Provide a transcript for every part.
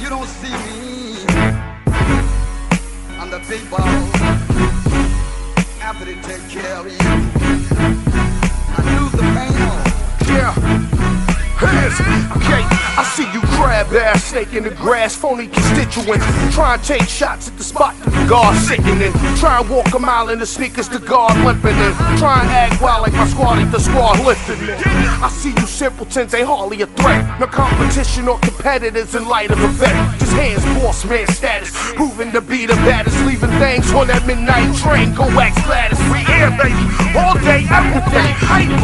you don't see me, I'm the big boss. After they take care of you, I lose the pain on. Yeah. Hands. Okay, I see you crab ass snake in the grass, phony constituents. Try and take shots at the spot that the guard sickening. Try and walk a mile in the sneakers, the guard limping in. Try and act wild like my squad ain't the squad lifting it. I see you simpletons ain't hardly a threat. No competition or competitors in light of a vet. Just hands, boss man status, proving to be the baddest. Leaving things on that midnight train, go wax Gladys. We here, baby, all day, every day.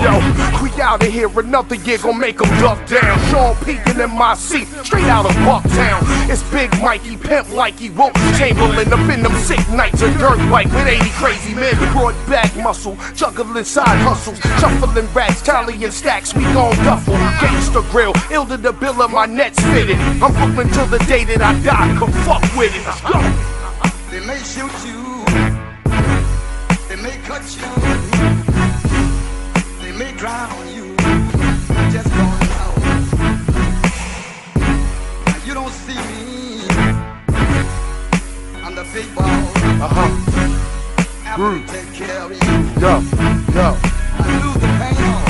Yo, we out of here, another year gon' make them duck down. Sean Pekin in my seat, straight out of Bucktown. It's Big Mikey, pimp like he won't Chamberlain. Up in them sick nights, a dirt bike with 80 crazy men. Broad back muscle, juggling side hustles, shuffling racks, tallying stacks. We gon' duffel, gangsta grill, ill to the bill of my nets fitted. I'm Brooklyn till the day that I die. Come fuck with it. Let's go. They may shoot you, they may cut you, they may drown you. Just don't know. Now you don't see me, I'm the big boss. After they take care of you, I lose the pain on.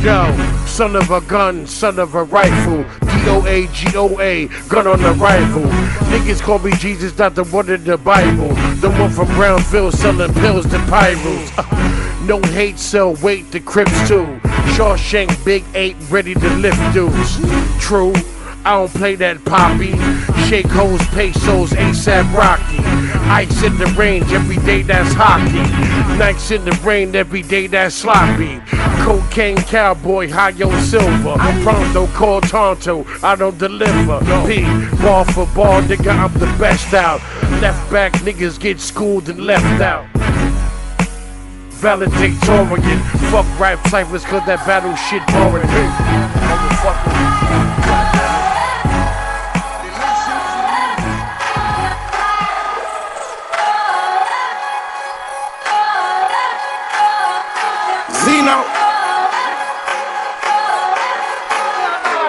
Yo, son of a gun, son of a rifle. DOA, GOA, gun on the rifle. Niggas call me Jesus, not the one in the Bible. The one from Brownsville selling pills to Pyros. No hate, sell weight to Crips too. Shawshank, Big 8, ready to lift dudes. True, I don't play that poppy. Shake hoes, pesos, ASAP Rocky. Ice in the range, every day that's hockey. Nights in the rain, every day that's sloppy. Cocaine cowboy, Hayo Silva. Pronto, call Tonto, I don't deliver. P, ball for ball, nigga, I'm the best out. Left back niggas get schooled and left out. Valedictorian, fuck rap ciphers cause that battle shit boring. Zeno,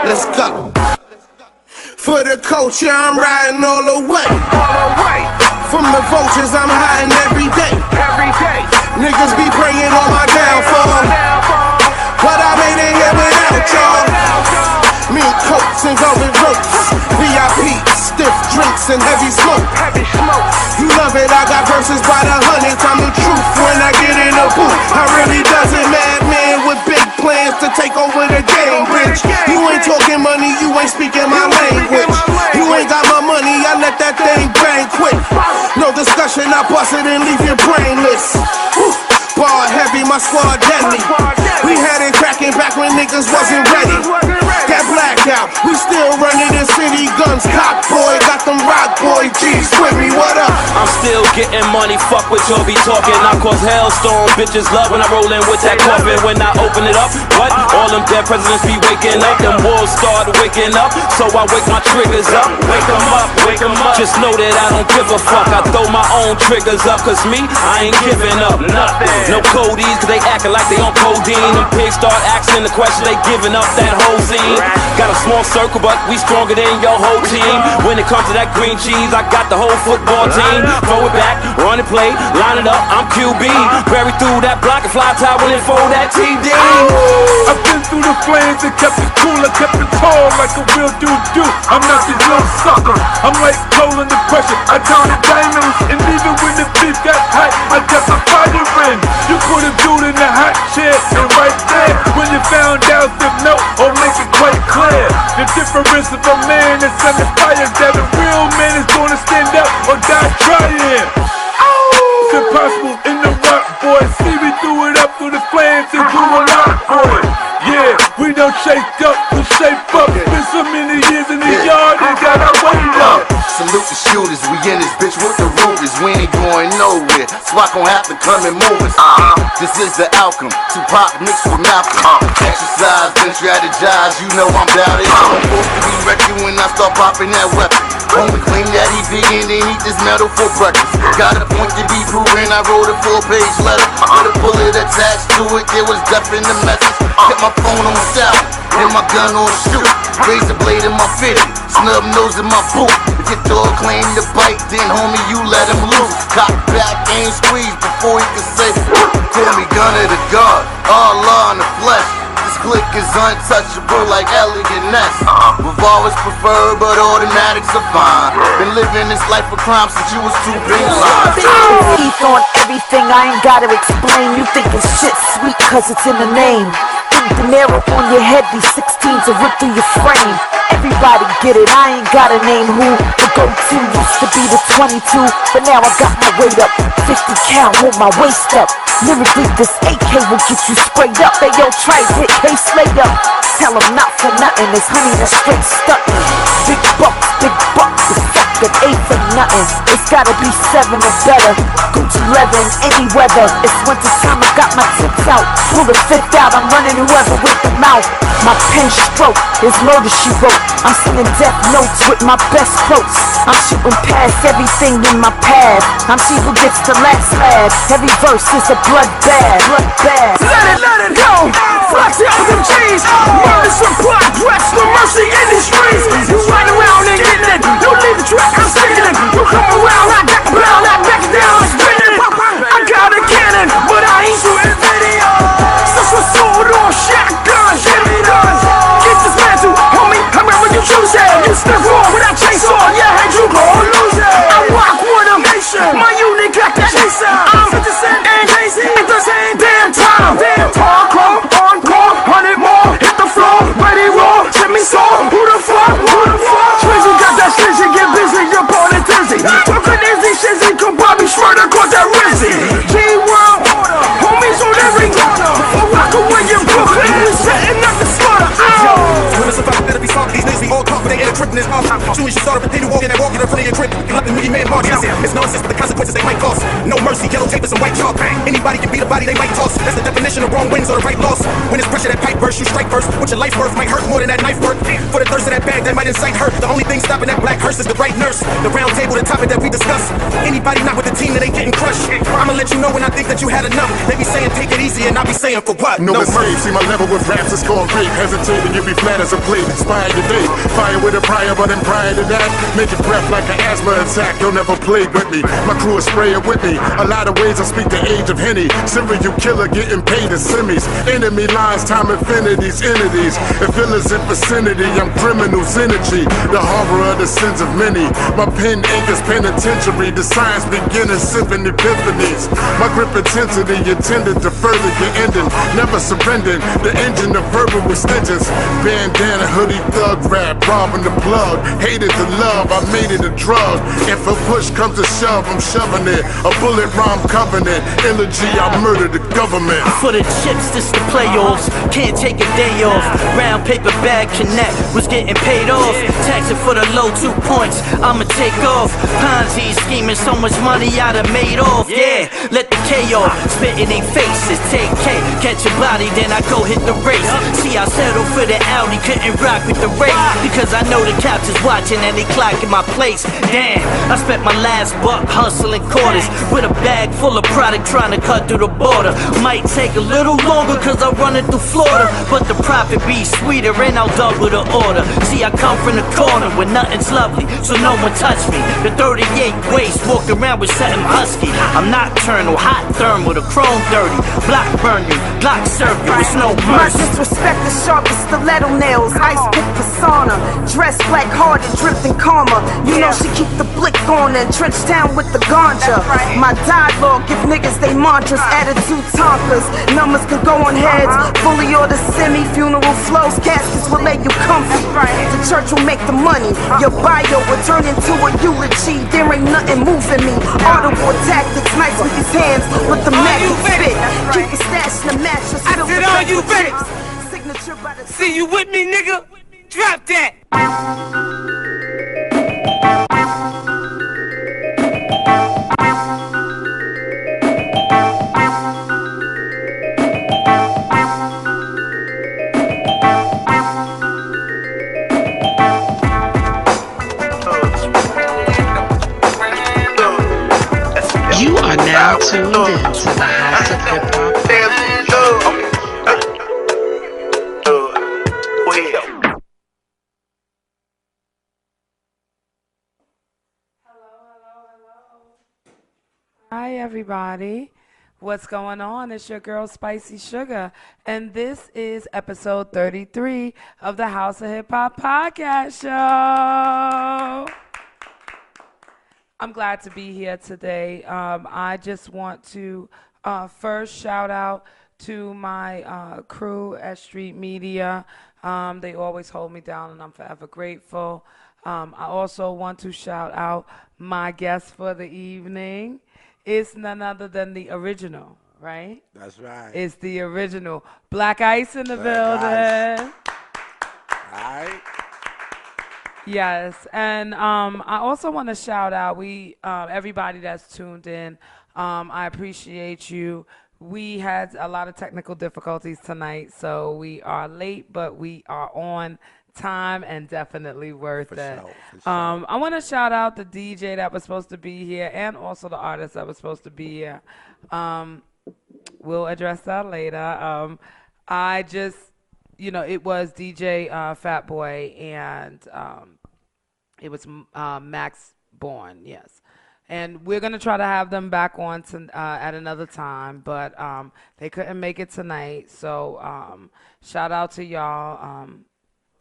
let's go. For the culture, I'm riding all the way. From the vultures, I'm hiding every day. Niggas be praying on my downfall, but I made it here without y'all. Me and coats and velvet ropes, VIP, stiff drinks and heavy smoke. You love it, I got verses by the hundreds. I'm the truth when I get in the booth. I really doesn't madman with big plans to take over the game, bitch. You ain't talking money, you ain't speaking my language. You ain't got my money, I let that thing bang quick. No discussion, I bust it and leave you brainless. Ball heavy, my squad deadly. We had it cracking back when niggas wasn't ready. That blackout, we still running the city. Guns, cop boy, got them rock boy G's with me, what up? I'm still getting money, fuck what y'all be talking. I cause hellstorm, bitches love when I roll in with that coffin. When I open it up, what? All them dead presidents be waking up. Them wolves start waking up, so I wake my triggers up. Wake them up, wake them up. Just know that I don't give a fuck. I throw my own triggers up, cause me, I ain't giving up nothing. No codies, cause they acting like they on codeine. Them pigs start asking the question, they giving up that whole scene. Got a small circle, but we stronger than your whole team. When it comes to that green cheese, I got the whole football team. Throw it back, run and play, line it up, I'm QB. Bury through that block and fly towel and fold that TD. I've been through the flames and kept it cool, I kept it tall like a real dude do. I'm not the little sucker, I'm like coal under pressure. I counted diamonds, and even when the beef got hot, I kept the fire in. You put a dude in the hot chair, and right there, when you found out the note, or make it quite clear, the difference of a man that's under fire, that a real man is gonna stand up or die trying. It's impossible in the rock, boy. See me threw it up through the flames and do a lot for it. Yeah, we done shaped up, we shape up. Been so many years in the yard and got our weight up. Salute the shooters, we in this bitch with the rooters. We ain't going nowhere, so I gon' have to come and move us. This is the outcome, Tupac mixed with Malcolm. Exercise, then strategize, you know I'm down it. I'm supposed to be wrecking when I start popping that weapon. Homie claim that he vegan, then eat this metal for breakfast. Got a point to be proven, I wrote a full-page letter. With a bullet attached to it, there was death in the message. Kept my phone on silent, and my gun on shoot. razor blade in my fitty, snub nose in my boot. If your dog claim to bite, then homie, you let him loose. Cock back, aim squeeze before he can say, call me gunner to God, Allah in the flesh. This click is untouchable like Elliot Ness. Revolvers preferred, but automatics are fine. Been living this life of crime since you was 2 big lines. Teeth on everything, I ain't gotta explain. You think it's shit sweet cause it's in the name. Think the narrow on your head, these 16s will rip through your frame. Everybody get it, I ain't gotta name who. The go-to used to be the 22, but now I got my weight up. 50 count, hold my waist up. Lyrically, this AK will get you sprayed up. They yo try to hit case laid up. Tell them not for nothing, it's honey that's straight stuntin'. Big bucks, the fuck that ain't for nothing. It's gotta be 7 or better. Gucci leather in any weather. It's winter time, I got my tips out. Pull the 5th out, I'm running whoever with the mouth. My pen stroke is murder she wrote. I'm singing death notes with my best quotes. I'm shooting past everything in my path. I'm she who gets the last laugh. Every verse is a bloodbath. Let it go. Flex it up them G's. Murder supply, dress, no mercy in these streets. You run around and getting it. You leave the track, I'm sticking it. You come around, I got the brown, I back it down, I'm spinning. I got a cannon, but I ain't shooting video. Such a sword or shotgun, hit me done. Get this man to homie, I remember you choose it. You step wrong with that chainsaw, yeah, head you gon' lose it. I rock with a nation, my unit got that chaser. I'm 50 Cent and Jay-Z at the same damn time. Hardcore, encore, 100 more, hit the floor, ready raw, shit me saw. Who the fuck? Twizzy got that shit, you get busy, you're born and dizzy. Fuckin' Izzy, Shizzy, come Bobby Schmurder, cause that Rizzy. G-World order, homies on every corner. For Rockaway in Brooklyn, we setting up the slaughter. When it's about better be soft, these niggas be all confident in the tripping this mouth. Soon as you start up, they be walking and walking in front of your crib. You let the million man march out. It's nonsense, but the consequences they might cost. No mercy, yellow tape and some white chalk. Anybody can beat a body, they might toss. That's the definition of wrong wins or the right loss. When it's pressure that pipe burst, you strike first. What your life worth might hurt more than that knife worth. For the thirst of that bag, that might incite hurt. The only thing stopping that black hearse is the right nurse. The round table, the topic that we discuss. Anybody not with the team, that ain't getting crushed. I'ma let you know when I think that you had enough. They be saying take it easy and I be saying for what? No mistake, see my level with raps is called great. Hesitating, you be flat as a plate. Inspire your day. Fire with a prior, but then prior to that, make it breath like an asthma attack. Don't ever play with me. My crew is spraying with me. A lot of ways I speak the age of Henny. Serial killer getting paid in semis. Enemy lines, time infinities, entities. If villains in vicinity, I'm criminal's energy. The horror of the sins of many. My pen ink is penitentiary. The science beginning, sipping epiphanies. My grip intensity intended to further your ending. Never surrendering. The engine of verbal extensions. Bandana, hoodie, thug rap, robbing the plug. Hated the love, I made it a drug. If a push comes to shove, I'm shoving it. A bullet rhyme covenant. Elegy, I murder the government. For the chips, this the playoffs. Can't take a day off. Round paper bag connect was getting paid off. Taxing for the low 2 points, I'ma take off. Ponzi scheming, so much money I done made off. Yeah, let the K off. Spitting in faces, take K. Catch a body, then I go hit the race. See, I settled for the Audi, couldn't rock with the race. Because I know the cops is watching and they clocking my place. Damn, I spent my last buck hustling quarters. With a bag full of product trying to cut through the border. Might take a little longer cause I'm running through Florida. But the profit be sweeter and I'll double the order. See, I come from the corner where nothing's lovely, so no one touch me. The 38 waist, walk around with something husky. I'm nocturnal, hot thermal, the chrome dirty. Block burn you, Glock serve you, it's no My mercy. disrespect the sharpest stiletto nails. Ice pick persona. Dress black hearted, drifting karma. You know she keep the blick on and trench down with the ganja. My dialogue give niggas they mantras. Attitude tonkas. Numbers can go on heads. Fully or the semi. Funeral flows. Caskets will lay you comfy. The church will make the money. Your bio will turn into a eulogy. There ain't nothing moving me. Audible tactics, nice with his hands, but the magic spit. Keep your stash in the mattress. I said, are you ready? Signature by the See you with me, nigga? Drop that. You are now tuned in to the House of Hip Hop. Hi, everybody. What's going on? It's your girl, Spicy Sugar, and this is episode 33 of the House of Hip Hop podcast show. I'm glad to be here today. I just want to first shout out to my crew at Street Media. They always hold me down, and I'm forever grateful. I also want to shout out my guest for the evening. It's none other than the original, right? That's right. It's the original. Black Ice in the building. Ice. All right. Yes, and I also want to shout out everybody that's tuned in. I appreciate you. We had a lot of technical difficulties tonight, so we are late, but we are on time and definitely worth it. Sure. I want to shout out the DJ that was supposed to be here and also the artist that was supposed to be here. We'll address that later. I just, it was DJ Fat Boy and it was Max Bourne, yes. And we're going to try to have them back on at another time, but they couldn't make it tonight. So shout out to y'all.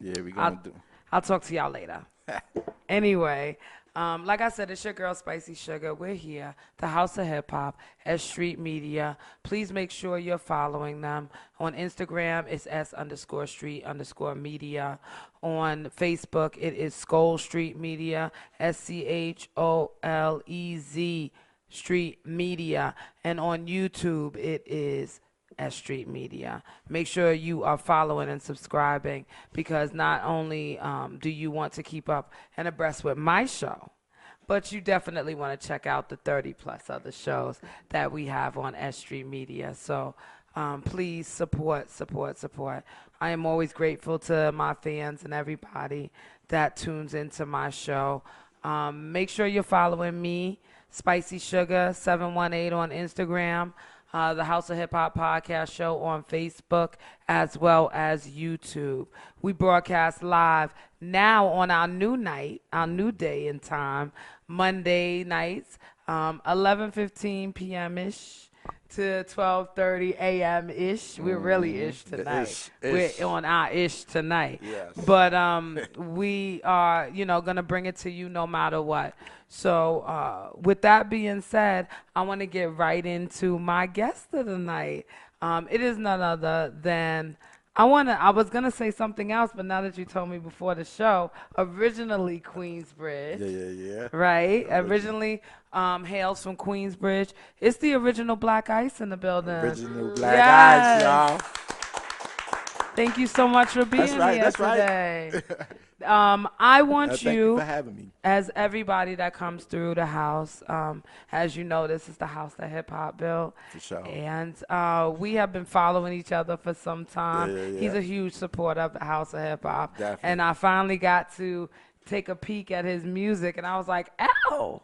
Yeah, we're going to do. I'll talk to y'all later. Anyway, like I said, it's your girl, Spicy Sugar. We're here, the House of Hip Hop at Street Media. Please make sure you're following them. On Instagram, it's S_Street_Media. On Facebook, it is Skol Street Media, SCHOLEZ Street Media. And on YouTube, it is at Street Media. Make sure you are following and subscribing because not only do you want to keep up and abreast with my show, but you definitely want to check out the 30 plus other shows that we have on S Street Media. So please support. I am always grateful to my fans and everybody that tunes into my show. Make sure you're following me, Spicy Sugar 718 on Instagram. The House of Hip Hop podcast show on Facebook as well as YouTube. We broadcast live now on our new night, our new day and time, Monday nights, 11:15 p.m.-ish to 12:30 a.m.-ish. We're really ish tonight. We're on our ish tonight. Yes. But we are, going to bring it to you no matter what. So with that being said, I want to get right into my guest of the night. It is none other than, I was going to say something else, but now that you told me before the show, originally Queensbridge. Yeah. Right? Originally hails from Queensbridge. It's the original Black Ice in the building. Original Black Ice, y'all. Thank you so much for being here today. Right. I want Thank you for having me. as everybody that comes through the house, as you know, this is the house that hip hop built. For sure. And we have been following each other for some time. Yeah. He's a huge supporter of the house of hip hop. Definitely. And I finally got to take a peek at his music, and I was like, ow.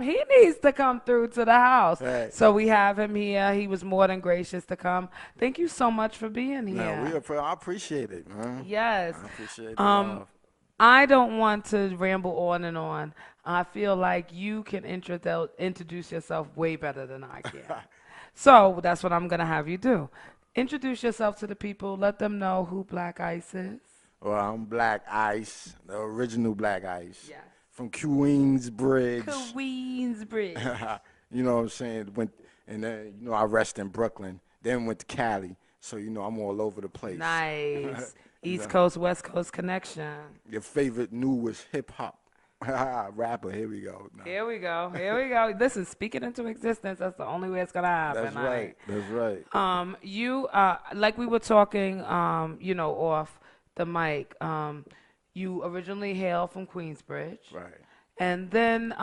He needs to come through to the house. Right. So we have him here. He was more than gracious to come. Thank you so much for being here. No, I appreciate it, man. Yes. I appreciate it. I don't want to ramble on and on. I feel like you can introduce yourself way better than I can. So that's what I'm going to have you do. Introduce yourself to the people. Let them know who Black Ice is. Well, I'm Black Ice, the original Black Ice. Yes. From Queensbridge. Queensbridge. You know what I'm saying? I rest in Brooklyn, then went to Cali. So, I'm all over the place. Nice. East Coast, West Coast connection. Your favorite newest hip-hop rapper. Here we go. No. Here we go. Listen, speak it into existence. That's the only way it's going to happen. That's right. You, like we were talking, off the mic, you originally hail from Queensbridge. Right. And then,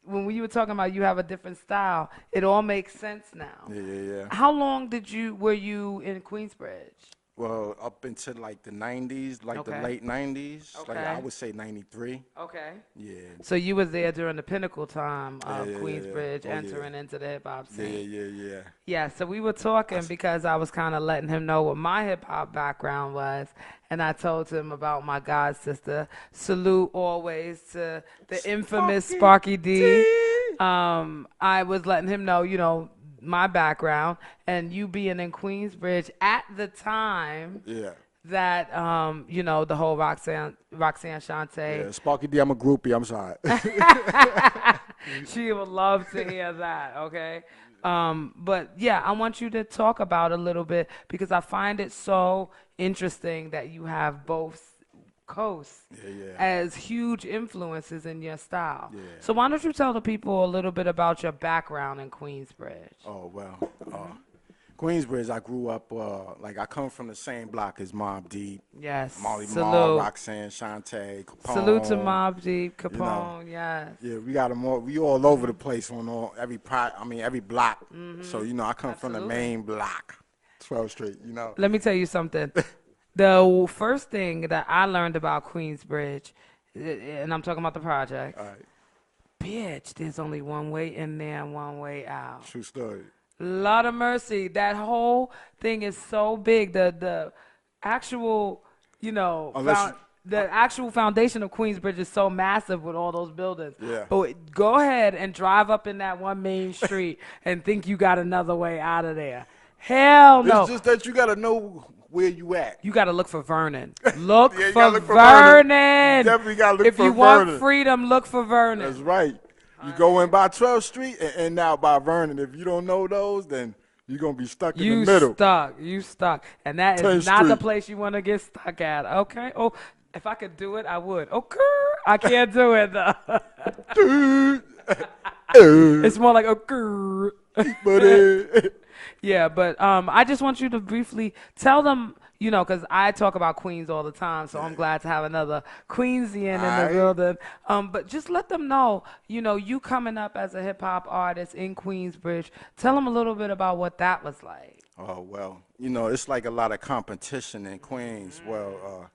when we were talking about you have a different style, it all makes sense now. Yeah. How long were you in Queensbridge? Well, up into like the 90s, like the Okay. late 90s. Like Okay. I would say 93. Okay. Yeah. So you was there during the pinnacle time of Yeah. Queensbridge Oh, yeah. entering into the hip hop Yeah, scene. yeah. Yeah, so we were talking because I was kind of letting him know what my hip hop background was, and I told him about my god sister. Salute always to the infamous Sparky D. I was letting him know, you know, my background, and you being in Queensbridge at the time Yeah. that you know, the whole Roxanne Shante. Yeah, Sparky D, I'm a groupie. I'm sorry. She would love to hear that, okay? But yeah, I want you to talk about a little bit because I find it so interesting that you have both coasts as huge influences in your style. Yeah. So why don't you tell the people a little bit about your background in Queensbridge? Oh, well, Queensbridge, I grew up, like I come from the same block as Mobb Deep. Yes. Molly Salute. Mall, Roxanne, Shante, Capone. Salute to Mobb Deep, you know. Capone, yes. Yeah, we got them all. We all over the place on every block. So you know, I come from the Absolutely. main block, 12th Street. You know. Let me tell you something. The first thing that I learned about Queensbridge, and I'm talking about the project, All right. bitch, there's only one way in there and one way out. True story. Lord of mercy, that whole thing is so big. The actual, you know, Unless the actual foundation of Queensbridge is so massive with all those buildings. Yeah. But go ahead and drive up in that one main street and think you got another way out of there. Hell no. It's just that you gotta know where you at. You got to look for Vernon. Look Yeah, you for gotta look for Vernon. Vernon. You definitely gotta look if for you want Vernon. freedom, look for Vernon. That's right. You go in by 12th Street and end out by Vernon. If you don't know those, then you're gonna be stuck in You the middle. You stuck. And that is 10th not the Street. place you want to get stuck at. Okay? Oh, if I could do it, I would. Okay. I can't do it, though. It's more like, okay. Yeah, but I just want you to briefly tell them, you know, because I talk about Queens all the time, so I'm glad to have another Queensian in the Aight. building. But just let them know, you know, you coming up as a hip-hop artist in Queensbridge. Tell them a little bit about what that was like. Oh, well, you know, it's like a lot of competition in Queens. Well,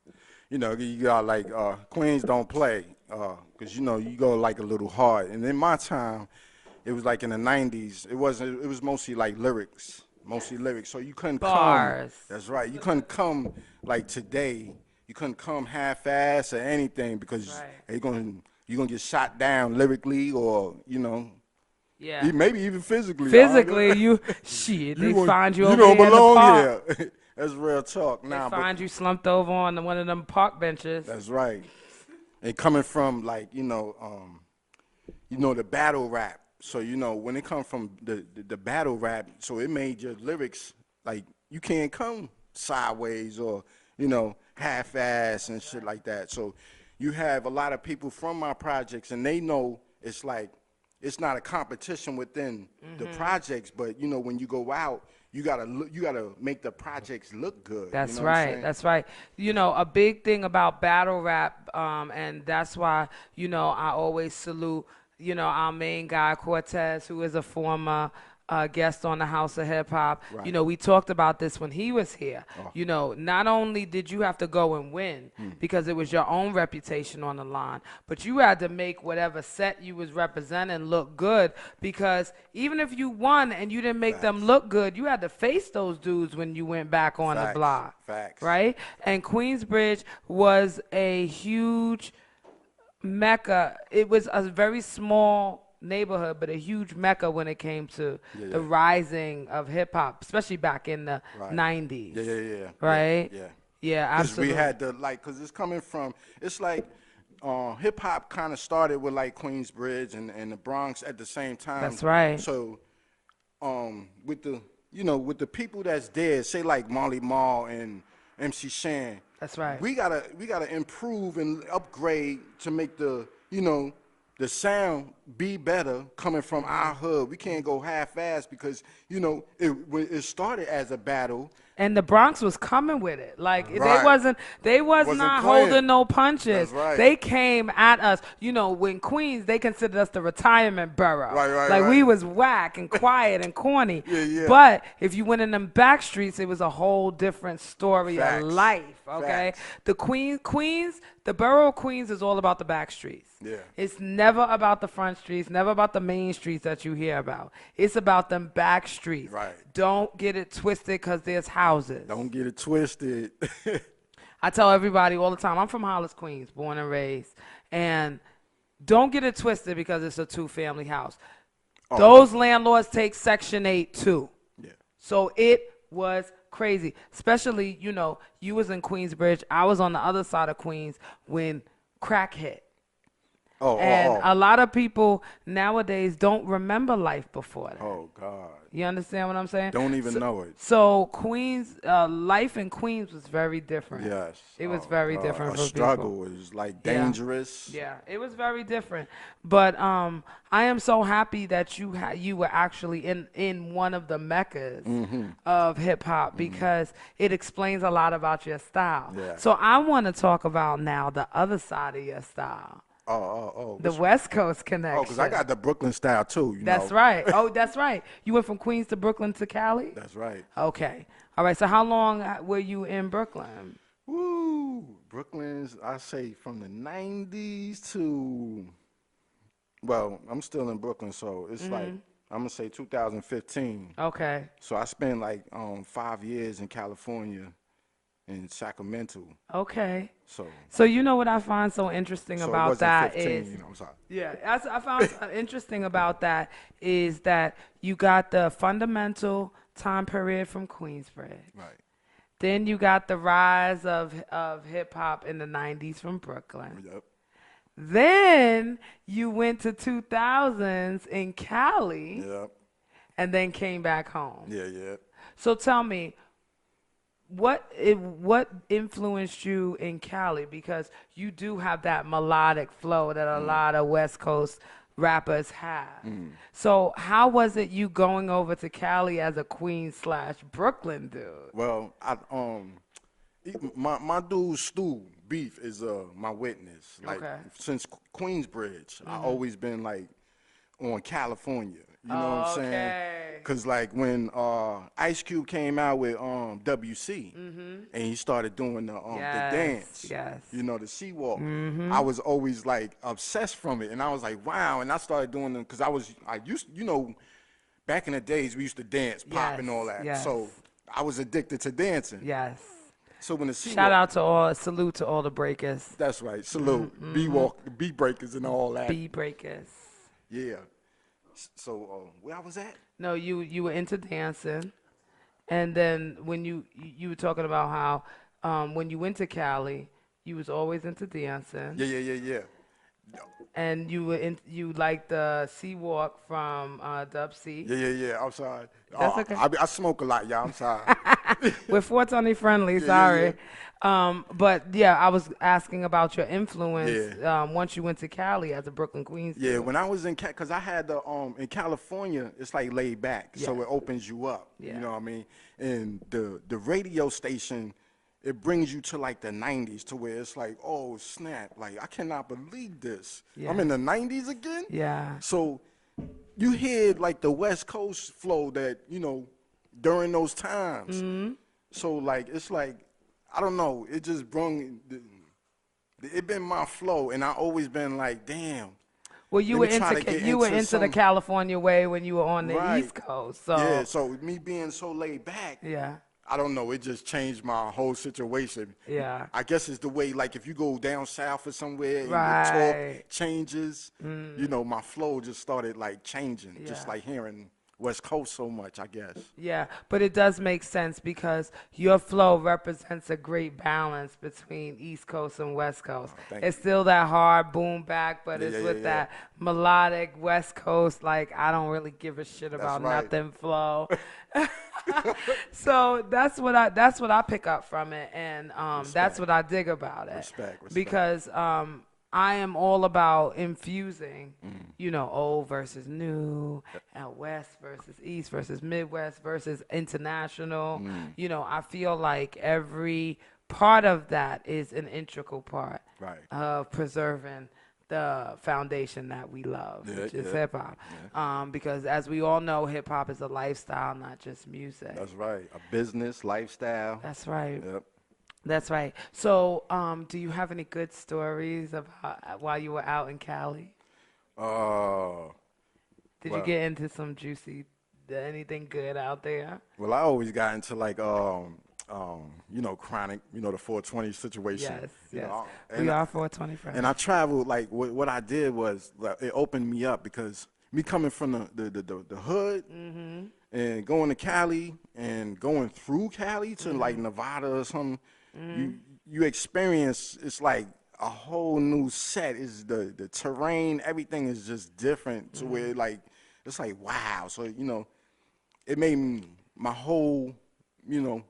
you know, you got like Queens don't play because, you know, you go like a little hard. And in my time, it was like in the 90s. It was mostly like lyrics. So you couldn't Bars. come. That's right. You couldn't come like today. You couldn't come half-ass or anything because you're gonna get shot down lyrically or, you know. Yeah. Maybe even physically. Physically, they find you over don't here in the belong park. here. That's real talk. They Nah, find you slumped over on one of them park benches. That's right. And coming from like, you know, the battle rap. So, you know, when it comes from the battle rap, so it made your lyrics like you can't come sideways or, you know, half-ass and shit like that. So you have a lot of people from my projects and they know it's like it's not a competition within the projects, but you know, when you go out, you gotta make the projects look good. That's you know what I'm right. saying? That's right. You know, a big thing about battle rap, and that's why, you know, I always salute, you know, our main guy, Cortez, who is a former guest on the House of Hip Hop. Right. You know, we talked about this when he was here. You know, not only did you have to go and win because it was your own reputation on the line, but you had to make whatever set you was representing look good because even if you won and you didn't make them look good, you had to face those dudes when you went back on the block. Facts. Right? And Queensbridge was a huge mecca. It was a very small neighborhood, but a huge mecca when it came to the rising of hip hop, especially back in the 90s. Yeah. Right? Yeah, absolutely. We had to because it's coming from, it's like hip hop kind of started with like Queensbridge and the Bronx at the same time. That's right. So with the people that's there, say like Molly Mall and MC Shan. That's right. We gotta improve and upgrade to make the sound be better coming from our hood. We can't go half-assed because, you know, it started as a battle, And the Bronx was coming with it. Like Right. they was Wasn't not playing. holding no punches. That's right. They came at us. You know, when Queens, they considered us the retirement borough. Right, like we right. was whack and quiet and corny. Yeah. But if you went in them back streets, it was a whole different story Facts. of life. Okay, Facts. the Queens, the borough of Queens is all about the back streets. Yeah. It's never about the front streets, never about the main streets that you hear about. It's about them back streets. Right. Don't get it twisted because there's houses. Don't get it twisted. I tell everybody all the time, I'm from Hollis, Queens, born and raised. And don't get it twisted because it's a two-family house. Oh. Those landlords take Section 8 too. Yeah. So it was crazy. Especially, you know, you was in Queensbridge. I was on the other side of Queens when crack hit. And a lot of people nowadays don't remember life before that. Oh, God. You understand what I'm saying? Don't even know it. So Queens, life in Queens was very different. Yes. It was very different A for struggle people. was like Yeah. dangerous. Yeah, it was very different. But I am so happy that you were actually in one of the meccas of hip hop because it explains a lot about your style. Yeah. So I want to talk about now the other side of your style. Oh. The West Coast connection. Oh, because I got the Brooklyn style too. That's right. Oh, that's right. You went from Queens to Brooklyn to Cali? That's right. Okay. All right. So how long were you in Brooklyn? Woo! Brooklyn's, I say from the 90s to, well, I'm still in Brooklyn, so it's like, I'm going to say 2015. Okay. So I spent like 5 years in California, in Sacramento. Okay. So you know what I find so interesting it about wasn't that 15, is, you know, I'm sorry. yeah, I found interesting about that is that you got the fundamental time period from Queensbridge. Right. Then you got the rise of hip hop in the 90s from Brooklyn. Yep. Then you went to 2000s in Cali Yep. and then came back home. Yeah. So tell me, what influenced you in Cali? Because you do have that melodic flow that a lot of West Coast rappers have. So how was it you going over to Cali as a Queens/Brooklyn dude? Well, my dude Stu Beef is my witness. Like Okay. since Queensbridge, I always been like on California. You know what I'm saying? Okay. Cause like when Ice Cube came out with WC, and he started doing the Yes, dance, yes. you know, the sea walk. I was always like obsessed from it, and I was like, wow. And I started doing them because I used, you know, back in the days we used to dance, pop, and all that. yes. So I was addicted to dancing. Yes. So when the sea Shout walk, out to salute to all the breakers. that's right. Salute, beat breakers and all that. Beat breakers. Yeah. So where I was at? No, you were into dancing, and then when you were talking about how when you went to Cali, you was always into dancing. Yeah. And you liked the sea walk from Dub C. Yeah. I'm sorry. That's okay. I smoke a lot, y'all. I'm sorry. We're 420 friendly. Yeah. Sorry. But yeah, I was asking about your influence once you went to Cali as a Brooklyn Queens. Yeah, dude. when I was in because I had the in California, it's like laid back, so Yeah. it opens you up. Yeah. You know what I mean? And the radio station, it brings you to like the 90s, to where it's like, oh snap, like I cannot believe this. Yeah. I'm in the 90s again. Yeah. So you hear like the West Coast flow that, you know, during those times. So like it's like, I don't know, it just it been my flow, and I always been like, damn. Well, you let were me try to into get you were into the some- California way when you were on the Right. East Coast. So Yeah, so me being so laid back, yeah. I don't know, it just changed my whole situation. Yeah. I guess it's the way, like if you go down south or somewhere and your Right. talk changes, you know, my flow just started like changing, just Yeah. like hearing West Coast so much, I guess. Yeah, but it does make sense because your flow represents a great balance between East Coast and West Coast. thank It's still that hard boom back, but Yeah, it's yeah, with yeah, that melodic West Coast, like I don't really give a shit about right. nothing flow. So that's what I pick up from it, and that's what I dig about it. Respect. Because I am all about infusing, you know, old versus new, and West versus East versus Midwest versus international. You know, I feel like every part of that is an integral part of preserving the foundation that we love, which is hip hop. Because as we all know, hip hop is a lifestyle, not just music. That's right. A business, lifestyle. That's right. Yep. That's right. So, do you have any good stories of while you were out in Cali? Did you get into some juicy, anything good out there? Well, I always got into like, you know, chronic, you know, the 420 situation. Yes, you yes. know, We are 420 friends. And I traveled, like, what I did was, like, it opened me up because me coming from the hood and going to Cali and going through Cali to, like, Nevada or something, you experience, it's like a whole new set. Is the terrain, everything is just different to where, like, it's like, wow. So, you know, it made my whole, you know,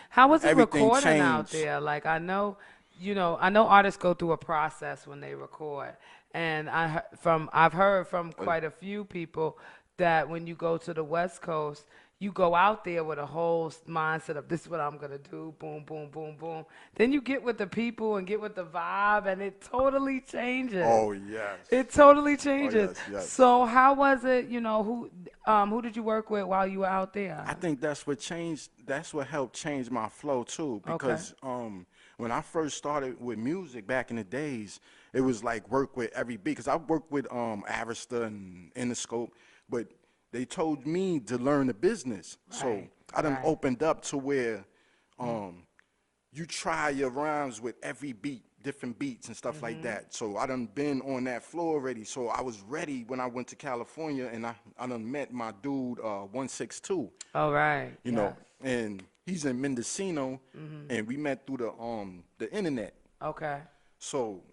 How was it everything recording out changed. there? Like, I know, you know, I know artists go through a process when they record, and I've heard from quite a few people that when you go to the West Coast, you go out there with a whole mindset of this is what I'm gonna do, boom, boom, boom, boom. Then you get with the people and get with the vibe, and it totally changes. Oh, yes. It totally changes. yes, yes. So how was it? You know, who did you work with while you were out there? I think that's what changed. That's what helped change my flow too. Because when I first started with music back in the days, it was like work with every beat. Because I worked with Arista and Interscope, but they told me to learn the business. So I done opened up to where you try your rhymes with every beat, different beats and stuff like that. So I done been on that floor already. So I was ready when I went to California, and I done met my dude 162. All right. You know, and he's in Mendocino, and we met through the internet. Okay. So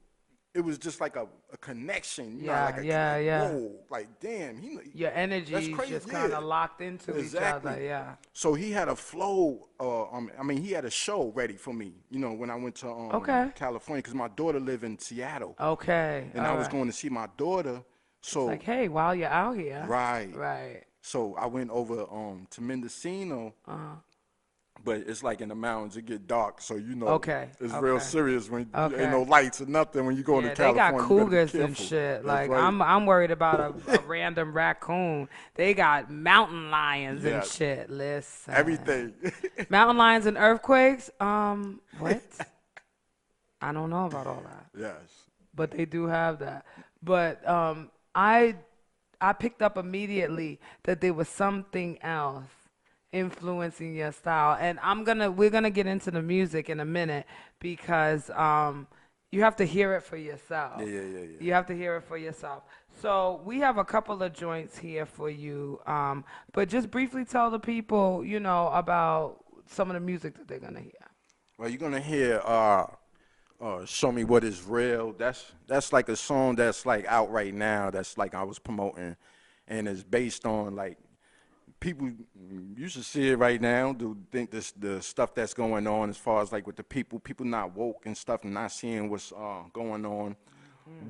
it was just like a connection. You know, Yeah, like whoa, like damn, your energy that's is crazy, just kind of locked into each other. Yeah. So he had a flow. I mean, he had a show ready for me. You know, when I went to California, because my daughter lived in Seattle. Okay. And I was going to see my daughter. So it's like, hey, while you're out here. Right. So I went over to Mendocino. But it's like in the mountains, it get dark, so you know it's real serious when ain't no lights or nothing when you go to California. They got cougars and shit. Like I'm worried about a random raccoon. They got mountain lions and shit. Listen, everything. Mountain lions and earthquakes. What? I don't know about all that. Yes. But they do have that. But I picked up immediately that there was something else influencing your style, and we're gonna get into the music in a minute because you have to hear it for yourself. Yeah. You have to hear it for yourself. So we have a couple of joints here for you, but just briefly tell the people, you know, about some of the music that they're gonna hear. Well, you're gonna hear "Show Me What Is Real." That's like a song that's like out right now. That's like I was promoting, and it's based on like. People, you should see it right now. Do think the stuff that's going on as far as like with the people not woke and stuff, and not seeing what's going on,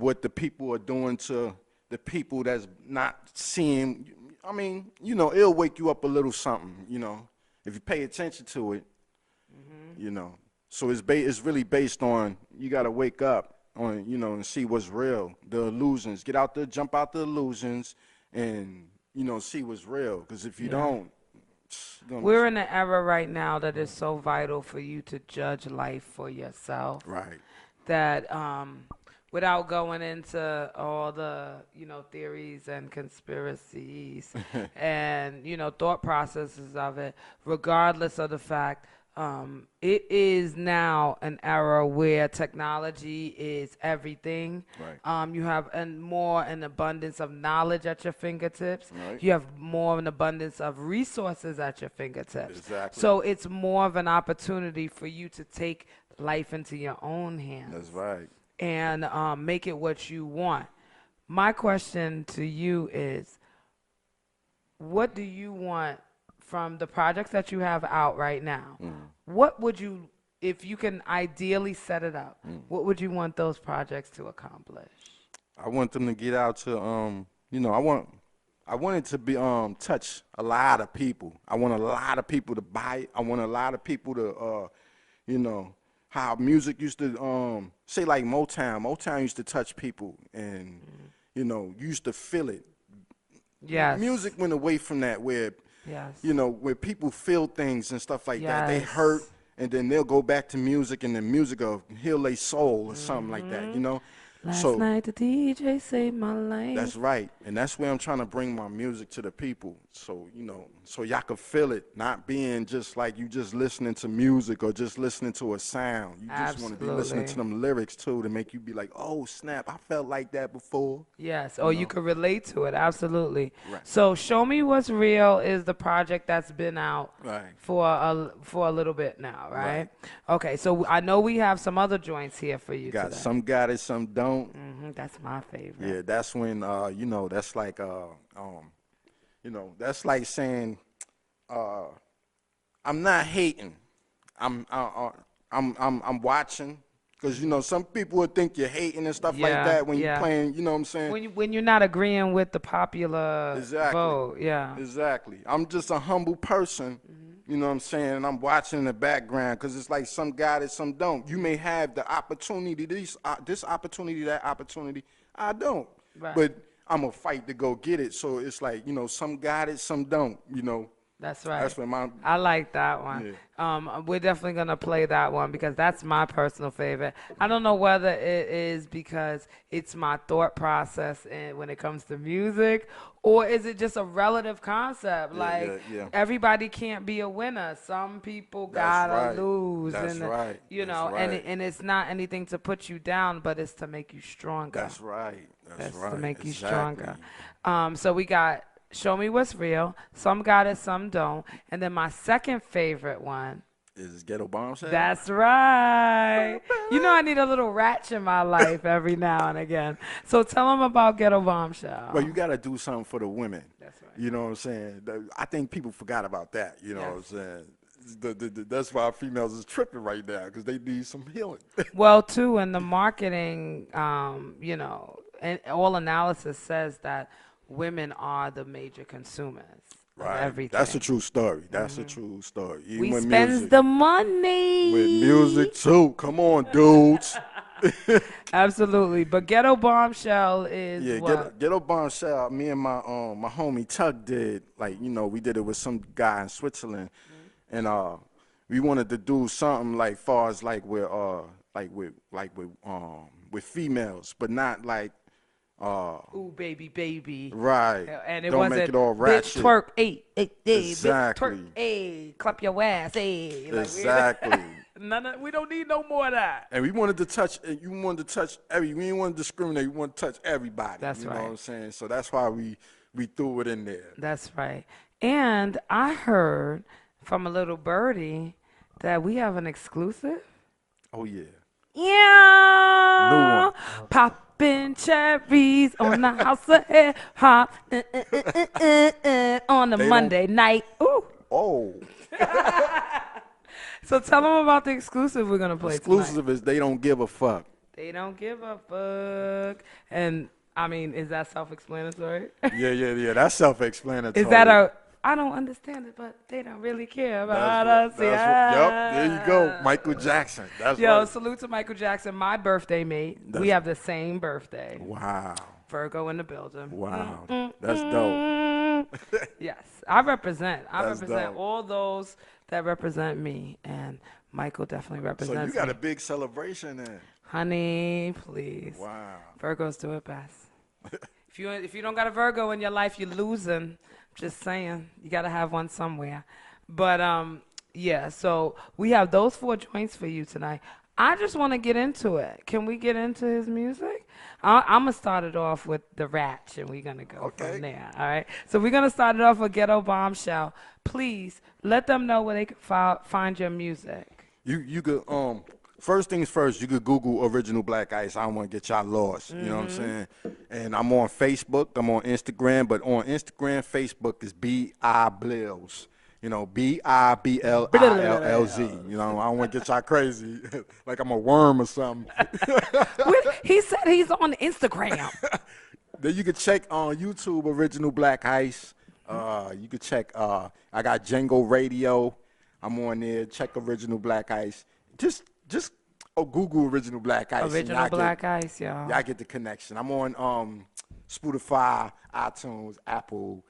what the people are doing to the people that's not seeing. I mean, you know, it'll wake you up a little something, you know, if you pay attention to it, you know. So it's really based on you got to wake up on, you know, and see what's real. The illusions, get out there, jump out the illusions, and you know, see what's real. Because if you don't, we're in an era right now that is so vital for you to judge life for yourself. Right. That without going into all the, you know, theories and conspiracies and, you know, thought processes of it, regardless of the fact, it is now an era where technology is everything. Right. You have an abundance of knowledge at your fingertips. Right. You have more of an abundance of resources at your fingertips. Exactly. So it's more of an opportunity for you to take life into your own hands. That's right. And make it what you want. My question to you is, what do you want from the projects that you have out right now? What would you if you can ideally set it up, what would you want those projects to accomplish? I want them to get out to you know, I want it to be touch a lot of people. I want a lot of people to buy it. I want a lot of people to you know, how music used to say like Motown. Motown used to touch people and you know, you used to feel it. Yes. Music went away from that where Yes. you know, where people feel things and stuff like that. They Yes. hurt and then they'll go back to music and the music will heal their soul or something like that, you know? Last night the DJ saved my life. That's right. And that's where I'm trying to bring my music to the people. So, you know, so y'all can feel it, not being just like you just listening to music or just listening to a sound. You just want to be listening to them lyrics too to make you be like, oh, snap, I felt like that before. Yes, or you could relate to it, absolutely. Right. So Show Me What's Real is the project that's been out Right. for a little bit now, right? Okay, so I know we have some other joints here for you Got today. some got it, some don't. That's my favorite. Yeah, that's when you know, that's like you know, that's like saying I'm not hating. I'm watching because you know some people would think you're hating and stuff like that when you're playing, you know what I'm saying? When you're not agreeing with the popular vote, Exactly. I'm just a humble person, you know what I'm saying? And I'm watching in the background because it's like some got it, some don't. You may have the opportunity, this opportunity, that opportunity. I don't. Right. But I'm going to fight to go get it. So it's like, you know, some got it, some don't, you know. That's right. That's what I like that one. We're definitely going to play that one because that's my personal favorite. I don't know whether it is because it's my thought process when it comes to music, or is it just a relative concept? Everybody can't be a winner. Some people gotta lose. That's right. You know, and it's not anything to put you down, but it's to make you stronger. That's right. That's right. To make you stronger. So we got Show Me What's Real, Some Got It, Some Don't. And then my second favorite one is Ghetto Bombshell. That's right. You know I need a little ratchet in my life every now and again. So tell them about Ghetto Bombshell. Well, you got to do something for the women. That's right. You know what I'm saying? I think people forgot about that. You know what I'm saying? That's why females is tripping right now because they need some healing. Well, too, in the marketing, you know, and all analysis says that women are the major consumers of everything. That's a true story. That's a true story. Even We with spends music. the money. With music too. Come on, dudes. Absolutely. But Ghetto Bombshell is what? Ghetto Bombshell. Me and my homie Tuck did, like, you know, we did it with some guy in Switzerland, and we wanted to do something like far as like with females, but not like. Ooh, baby. Right. And it Don't wasn't make it all ratchet. bitch twerk, Exactly. bitch twerk, clap your ass, Exactly. We don't need no more of that. And we wanted to touch. We wanted to touch we didn't want to discriminate. We wanted to touch everybody. That's you right. know what I'm saying? So that's why we threw it in there. That's right. And I heard from a little birdie that we have an exclusive. Oh yeah. Yeah. New one. Popping cherries on the house of hip hop on a Monday night. Ooh. Oh. So tell them about the exclusive we're gonna play Exclusive tonight. is They Don't Give a Fuck. They don't give a fuck. And I mean, is that self-explanatory? Yeah. That's self-explanatory. Is that I don't understand it, but they don't really care about us. Yep, there you go. Michael Jackson. That's right. Salute to Michael Jackson, my birthday mate. We have the same birthday. Wow. Virgo in the building. Wow. That's dope. Yes. I represent dope. all those that represent me, and Michael definitely represents So you got me. a big celebration then. Honey, please. Wow. Virgos do it best. If you don't got a Virgo in your life, you're losing. Just saying, you got to have one somewhere. But yeah, so we have those 4 joints for you tonight. I just want to get into it. Can we get into his music? I'm going to start it off with the Ratch, and we're going to go from there. All right? So we're going to start it off with Ghetto Bombshell. Please let them know where they can find your music. You could first things first, you could Google Original Black Ice. I don't want to get y'all lost. You know what I'm saying? And I'm on Facebook. I'm on Instagram. But on Instagram, Facebook is B.I. Blills. You know, BIBLILLZ. You know, I don't want to get y'all crazy, like I'm a worm or something. He said he's on Instagram. Then you can check on YouTube Original Black Heist. You can check. I got Django Radio. I'm on there. Check Original Black Heist. Just Google Original Black Heist. Original Black Heist, y'all. Y'all get the connection. I'm on Spotify, iTunes, Apple,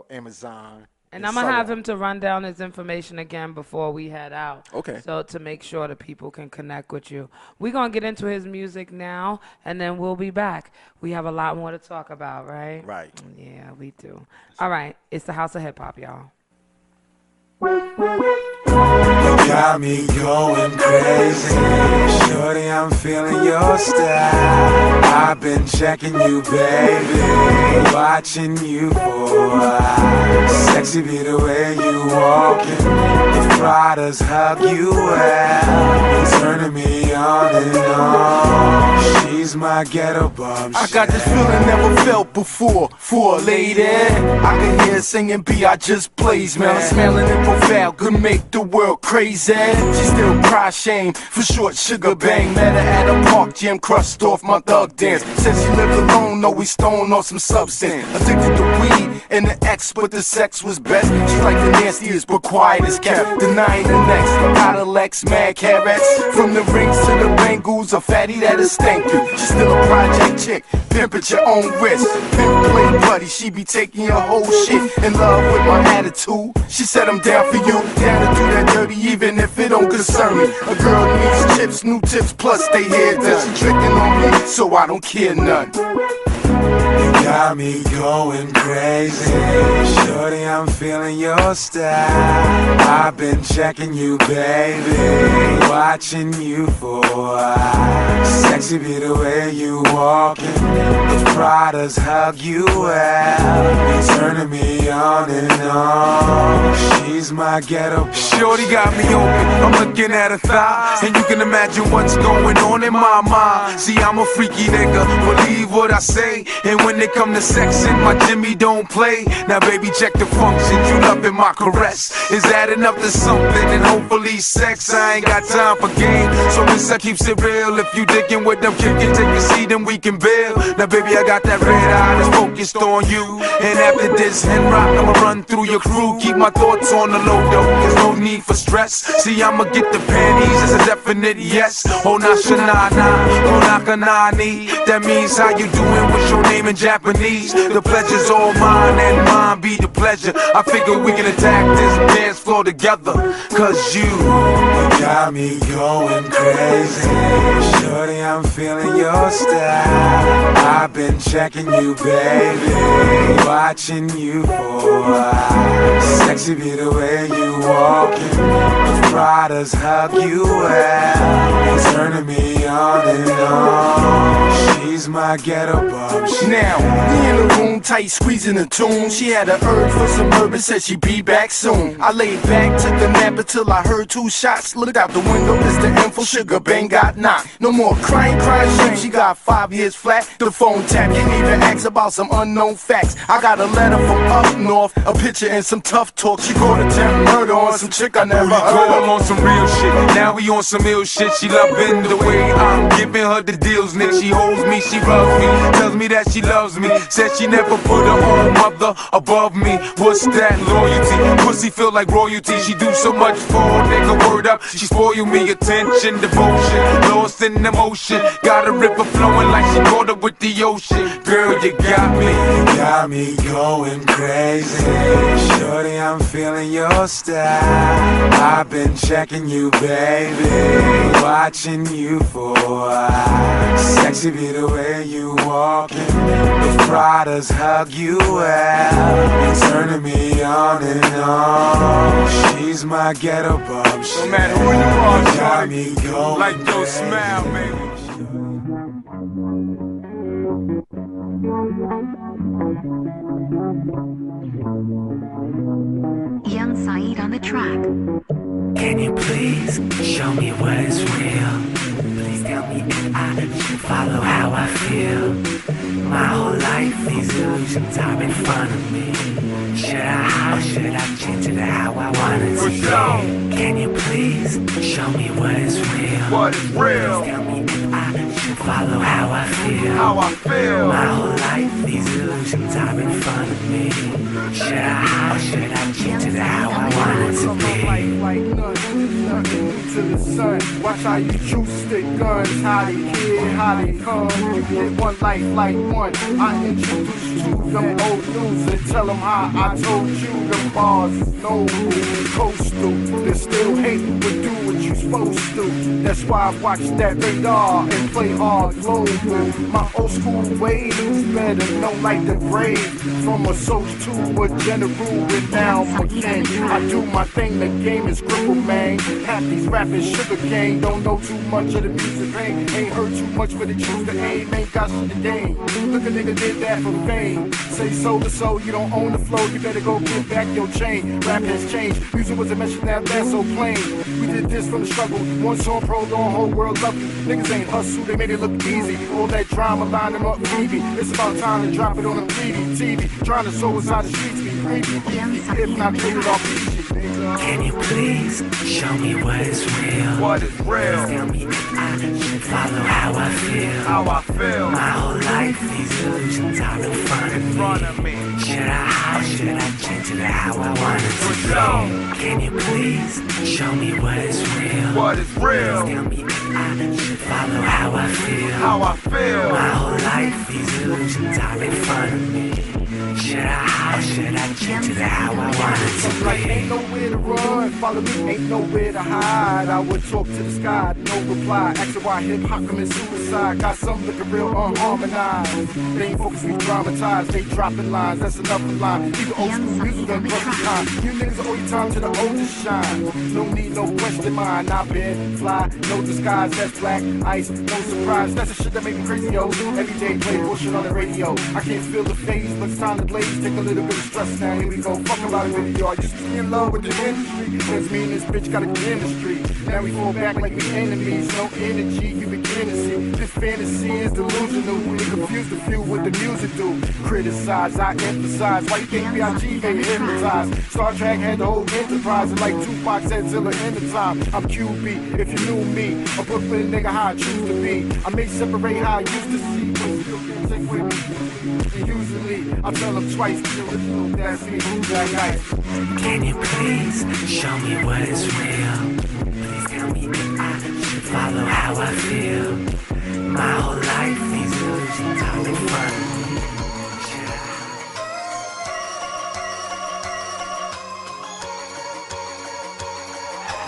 Amazon. And I'm going to have him to run down his information again before we head out. Okay. So to make sure that people can connect with you. We're going to get into his music now, and then we'll be back. We have a lot more to talk about, right? Right. Yeah, we do. All right. It's the House of Hip Hop, y'all. You got me going crazy. Shorty, I'm feeling your style. I've been checking you, baby. Watching you for a while. Sexy be the way you walking. The Pradas hug you well. Turning me on and on. She's my ghetto bum. I got this feeling never felt before. For a lady, I can hear singing B. I just plays, man. I'm smelling and profound, could make the world crazy. She still cry shame for short sugar bang. Met her at a park gym, crushed off my thug dance. Said she lived alone, no we stoned on some substance. Addicted to weed and the ex, but the sex was best. She's like the nastiest, but quiet as kept. Denying the next, got a Lex, mad carrots. From the rings to the Bengals, a fatty that is stanky. She's still a project chick, pimp at your own risk. Pimp play buddy, she be taking your whole shit. In love with my attitude, she said I'm down for you. Down to do that dirty even if it don't concern me. A girl needs chips, new tips, plus they hear that she tricking on me, so I don't care none. You got me going crazy. Shorty, I'm feeling your style. I've been checking you, baby. Watching you for a while. Sexy be the way you walking. The Pradas hug you well. Turning me on and on. She's my ghetto. Shorty got me open, I'm looking at her thigh. And you can imagine what's going on in my mind. See, I'm a freaky nigga, believe what I say. And when it come to sexing, my Jimmy don't play. Now baby, check the function, you loving my caress. Is that enough to something? And hopefully sex, I ain't got time for game. So this I keeps it real. If you digging with them kicking, take a seat and we can build. Now baby, I got that red eye that's focused on you. And after this hen rock, I'ma run through your crew. Keep my thoughts on the low though, there's no need for stress. See, I'ma get the panties, it's a definite yes. Oh, na shanana, oh nakanani. That means how you doing, what's your name in Japanese? The pleasure's all mine and mine be the pleasure. I figure we can attack this dance floor together. Cause you got me going crazy. Shorty, I'm feeling your style. I've been checking you, baby. Watching you for a while. Sexy be the way you walking. The Pradas hug you well. Turning me on and on. She's my ghetto bum. Now, we in the room tight, squeezing the tune. She had an urge for some herb and said she'd be back soon. I laid back, took a nap until I heard 2 shots. Looked out the window, Mr. Info, sugar bang got knocked. No more crying, shame. She got 5 years flat. The phone tap, didn't even ask about some unknown facts. I got a letter from up north, a picture and some tough talk. She go to attempt murder on some chick I never heard of. On some real shit, now we on some ill shit. She loving the way I'm giving her the deals, nigga. She holds me, she rubs me, tells me that she loves me. Said she never put her own mother above me. What's that loyalty? Pussy feel like royalty. She do so much for a nigga, word up. She spoil me, attention, devotion, lost in emotion. Got a river flowing like she caught up with the ocean. Girl, you got me going crazy. Shorty, I'm feeling your style. I've been checking you, baby. Watching you for a while. Sexy be the way you walking. The Pradas hug you well. Turning me on and on. She's my ghetto bum. No matter who you are, got me going like your smile, baby. Young Saeed on the track. Can you please show me what is real? Please tell me if I should follow how I feel. My whole life, these illusions are in front of me. Should I, or should I change it how I want it to be? Can you please show me what is real? What is real? Please tell me if I should follow how I feel. How I feel. My whole life, these illusions are in front of me. Should I, or should I change it how I want it to be? Like nothing to the sun. Watch how you choose stick guns. How they kid, how they come. You get one life like one. I introduce you to them old news and tell them how I told you the bars is no coastal. They still hate but do what you supposed to. That's why I watch that radar and play hard global. My old school ways better known like the brave. From a soldier to a general and now I'm a king. I do my thing, the game is crippled, man. Half these rappers sugar cane. Don't know too much of the music pain. Ain't heard too much for the truth to aim. Ain't got shit to gain. Look, a nigga did that for fame. Say soul to soul, you don't own the flow. You better go get back your chain. Rap has changed. Music was a mention now that's so plain. We did this from the struggle. One song pro, the whole world love you. Niggas ain't hustle, they made it look easy. All that drama line them up TV. It's about time to drop it on the TV. Trying to sow inside the streets. Be creepy. If not, take it off PG. Can you please show me what is real? What is real? Tell me if I should follow how I feel. How I feel. My whole life, these illusions are in front of me. Should I, or should I change it how I want it to be? Can you please show me what is real? What is real? Tell me if I should follow how I feel. How I feel. My whole life, these illusions are in front of me. Should I, or should I change it how I want it to be? Like ain't nowhere to run, follow me, ain't nowhere to hide. I would talk to the sky, no reply. Asking why hip-hop commit suicide. Got some looking real unharmonized. They ain't focused, we dramatized. They dropping lines, that's another line. Even old school music done broke the time. You niggas owe your time to the oldest shine. No need, no question mine. I've been fly, no disguise, that's black ice, no surprise. That's the shit that make me crazy, yo. Every day play bullshit on the radio. I can't feel the phase, but it's time to blaze. Take a little bit of stress now, here we go. Fuck about it video. I used to be in love with the industry. Cause me and this bitch got a chemistry. Now we fall back like we enemies. No energy, you begin to see. This fantasy is delusional. It confuse the few with the music do. Criticize, I emphasize. Why you think B.I.G. made me hypnotize? Star Trek had the whole enterprise. And like Tupac said till the end of time. I'm QB, if you knew me. A Brooklyn nigga how I choose to be. I may separate how I used to see. But still can't take with me. And usually, I tell them twice. That's me, Black Ice. Can you please show me what is real? Please tell me if I should follow how I feel. My whole life, these illusions are in front of me.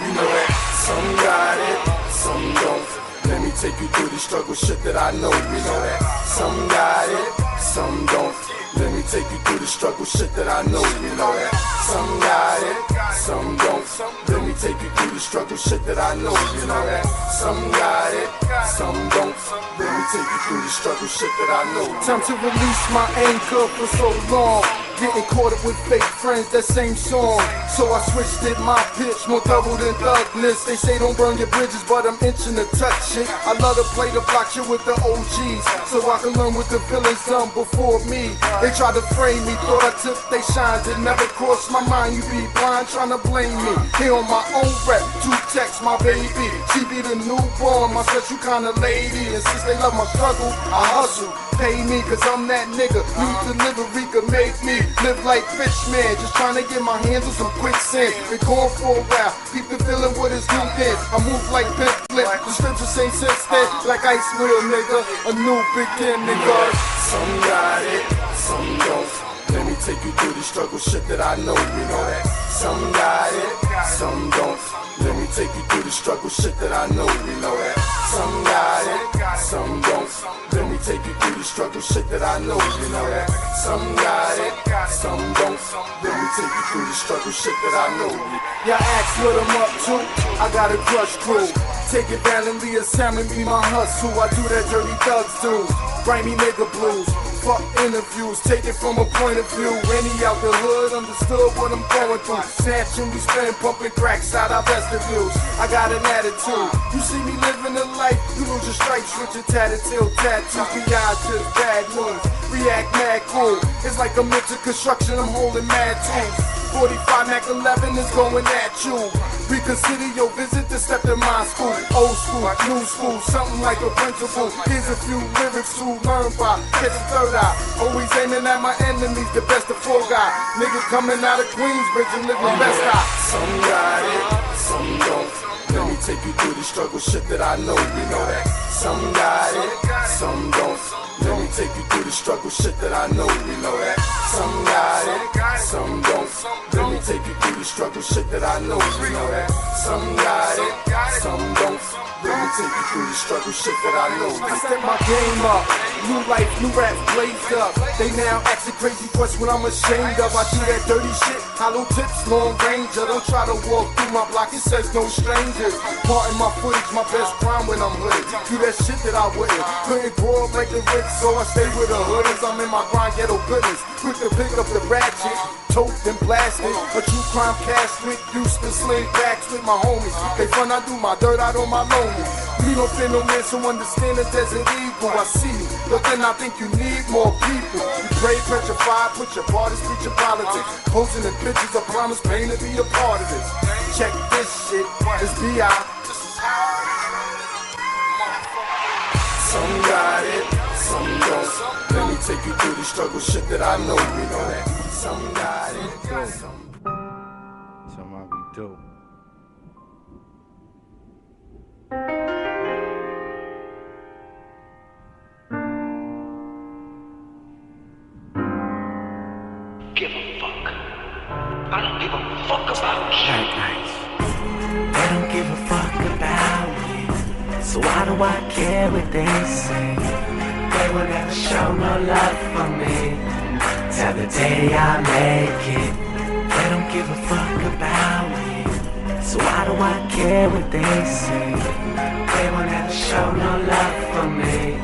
You know that some got it, some don't. Let me take you through the struggle shit that I know. You know that some got it, some don't. Let me take you through the struggle shit that I know. You know that some got it, some don't. Let me take you through the struggle shit that I know. You know that some got it, some don't. Let me take you through the struggle shit that I know. Time to release my anger for so long. Getting caught up with fake friends, that same song. So I switched it, my pitch, more double than thugness. They say don't burn your bridges, but I'm itching to touch it. I love to play the block shit with the OGs, so I can learn what the villains done before me. They tried to frame me, thought I took they shines. It never crossed my mind, you be blind trying to blame me. Here on my own rep, 2 texts, my baby. She be the newborn, my special kind of lady. And since they love my struggle, I hustle. Pay me, cause I'm that nigga. New delivery could make me live like rich man. Just trying to get my hands on some quicksand. Been going for a while, people feeling what is new dance. I move like Pimp Flip, the scriptures ain't since then. Like Ice Real nigga, a new beginning, God. Some got it, some don't. Let me take you through the struggle shit that I know. You know that some got it, some don't. Let me take you through the struggle shit that I know. You know that some got it, some don't. Let me take you through the struggle shit that I know. You know that some got it, some don't. Let me take you through the struggle shit that I know. Y'all ask what I'm up to. I got a crush crew. Take it valiantly, examine me my hustle. I do that dirty thugs do. Grimy nigga blues. Fuck interviews, take it from a point of view. Any out the hood understood what I'm going through. Snatching, we spend pumping cracks out our vestibules. I got an attitude. You see me living a life, you don't Bunch of stripes, rich and tatted till tattoos beyond just bad news. React mad cool, it's like I'm into construction, I'm holding mad tools. 45 Mac 11 is going at you. Reconsider your visit to step in my school. Old school, new school, something like a principle. Here's a few lyrics to learn by. Catch the third eye, always aiming at my enemies, the best of four guys. Niggas coming out of Queensbridge and living best eye. Some got it, some don't. Let me take you through the struggle shit that I know, you know that. Some got it, some don't. Let me take you through the struggle shit that I know, you know that. Some got it, some don't. Let me take you through the struggle shit that I know, you know that. Some got it, some don't. Let me take you through the struggle shit that I know. I step my game up, new life, new rap blazed up. They now asking crazy questions when I'm ashamed of. I do that dirty shit, hollow tips, long ranger. Don't try to walk through my block, it says no strangers. Part in my footage, my best crime when I'm hooded. Do that shit that I wouldn't. Couldn't grow up like the rich, so I stay with the hooders. I'm in my grind, ghetto goodness. Quick to pick up the ratchet, tote and blast it. A true crime casket, used to sling backs with my homies. They fun, I do my dirt out on my loneliness. You don't feel no man, so understand that there's an eagle. I see you, but then I think you need more people. You pray, petrified, put your parties, preach your politics. Posting in pictures, I promise pain to be a part of this. Check this shit, it's B.I. Some got it, some don't. Let me take you through the struggle shit that I know, you know that. Some got it, Some I be dope. Give a fuck. I don't give a fuck about you. They don't give a fuck about me. So why do I care what they say? They will never show no love for me till the day I make it. They don't give a fuck about me. So why do I care what they say? They will never show no love for me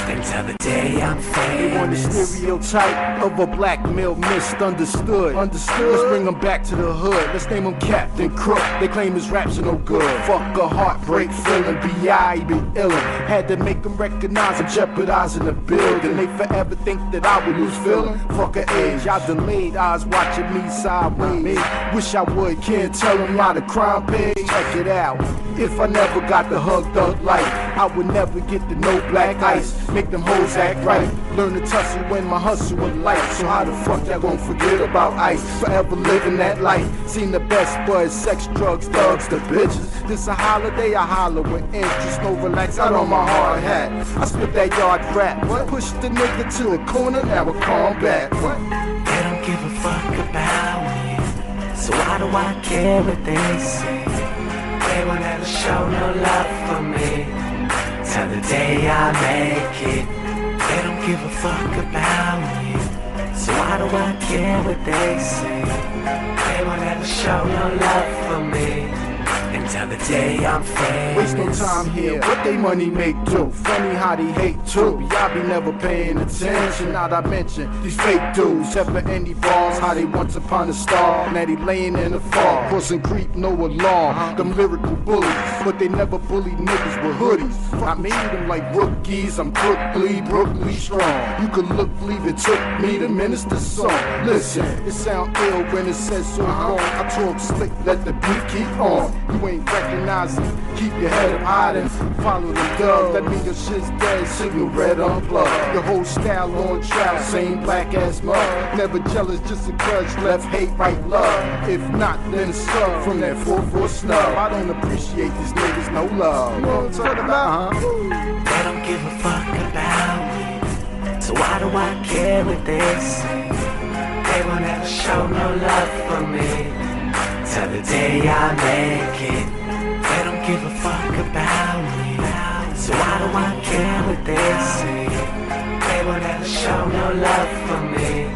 until the day I'm famous. They want the stereotype of a black male misunderstood. Let's bring them back to the hood. Let's name him Captain Crook. They claim his raps are no good. Fuck a heartbreak feeling. B.I. be illin'. Had to make them recognize I'm jeopardizing the building. They forever think that I would lose feeling. Fuck a age. Y'all delayed eyes watching me sideways. Wish I would. Can't tell them y'all the crime page. Check it out. If I never got the hug thug life, I would never get the no black ice. Make them hoes act right. Learn to tussle when my hustle was light. So how the fuck y'all gon' forget about ice? Forever living that life. Seen the best buzz, sex, drugs, thugs, the bitches. This a holiday, I holler with interest. No relax out on my hard hat. I spit that yard rap. Push the nigga to the corner, now I calm back. They don't give a fuck about me. So why do I care what they say? They will never show no love for me till the day I make it. They don't give a fuck about me. So why do I care what they say? They will never show no love for me until the day I'm famous. Waste no time here, what they money make do. Funny how they hate too. Y'all be never paying attention. Not I mention these fake dudes. Ever any balls, how they once upon a star. Now they laying in the fall. Causing creep, no alarm. Them lyrical bullies, but they never bully niggas with hoodies. I made them like rookies. I'm Brookly strong. You could look, leave it took me to minister song. Listen, it sound ill when it says so wrong. I talk slick, let the beat keep on. You ain't recognizing, keep your head up high and follow the dub. That mean your shit's dead, signal red unplugged. Your whole style on trial, same black ass mug. Never jealous, just a grudge, left hate, right love. If not, then sub from that 4-4 snub. I don't appreciate these niggas, no love. You know what I'm talking about, huh? They don't give a fuck about me. So why do I care what they say? They will never show no love for me till the day I make it. They don't give a fuck about me. So why do I care what they say? They will never show no love for me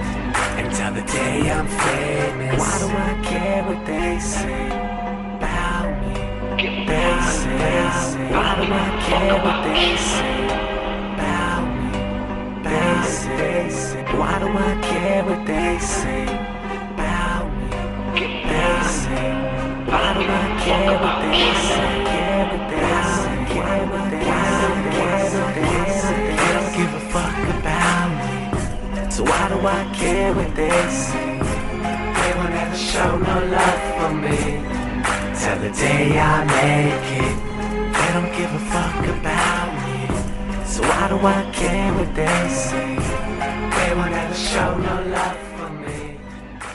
until the day I'm famous. Why do I care what they say about me? They say, why do I care what they say about me? They say, why do I care what they say about me? They say, why do I care what they say? Care what they say? Care what they say? do I care with this? They won't ever show no love for me till the day I make it. They don't give a fuck about me, so why do I care with this? They won't ever show no love for me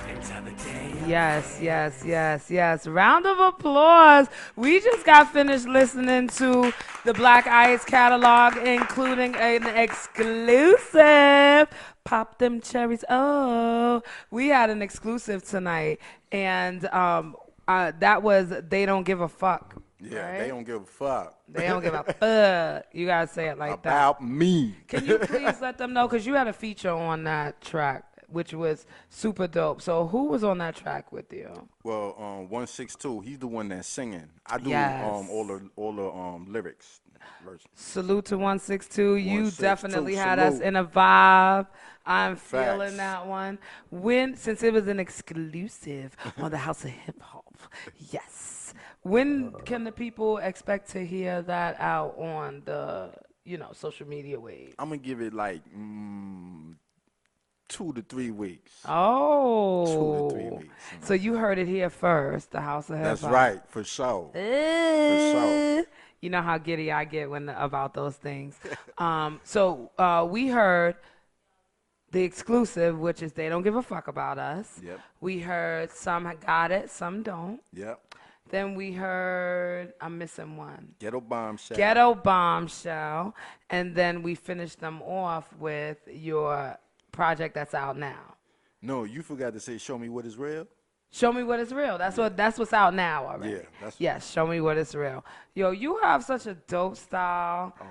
until the day I Yes, yes, yes, yes. Round of applause. We just got finished listening to the Black Ice catalog, including an exclusive. Pop them cherries. Oh, we had an exclusive tonight, and that was They Don't Give a Fuck. Yeah, right? they don't give a fuck. They don't give a fuck. You gotta say it like that. About me. Can you please let them know? Because you had a feature on that track, which was super dope. So who was on that track with you? Well, 162, he's the one that's singing. I do Yes. all the lyrics. Salute to 162. You 162, definitely had us in a vibe. I'm feeling that one. Since it was an exclusive on the House of Hip Hop. Yes. When can the people expect to hear that out on the, social media wave? I'm going to give it like 2 to 3 weeks. Oh. 2 to 3 weeks. So you heard it here first, the House of Hip Hop. That's right, for sure. For sure. You know how giddy I get about those things. So we heard the exclusive, which is They Don't Give a Fuck About Us. Yep. We heard Some Got It, Some Don't. Yep. Then we heard, I'm missing one. Ghetto Bombshell. Ghetto Bombshell. And then we finished them off with your project that's out now. No, you forgot to say Show Me What Is Real. Show Me What Is Real. That's what's out now already. Yeah. Yes, Show Me What Is Real. Yo, you have such a dope style. Oh.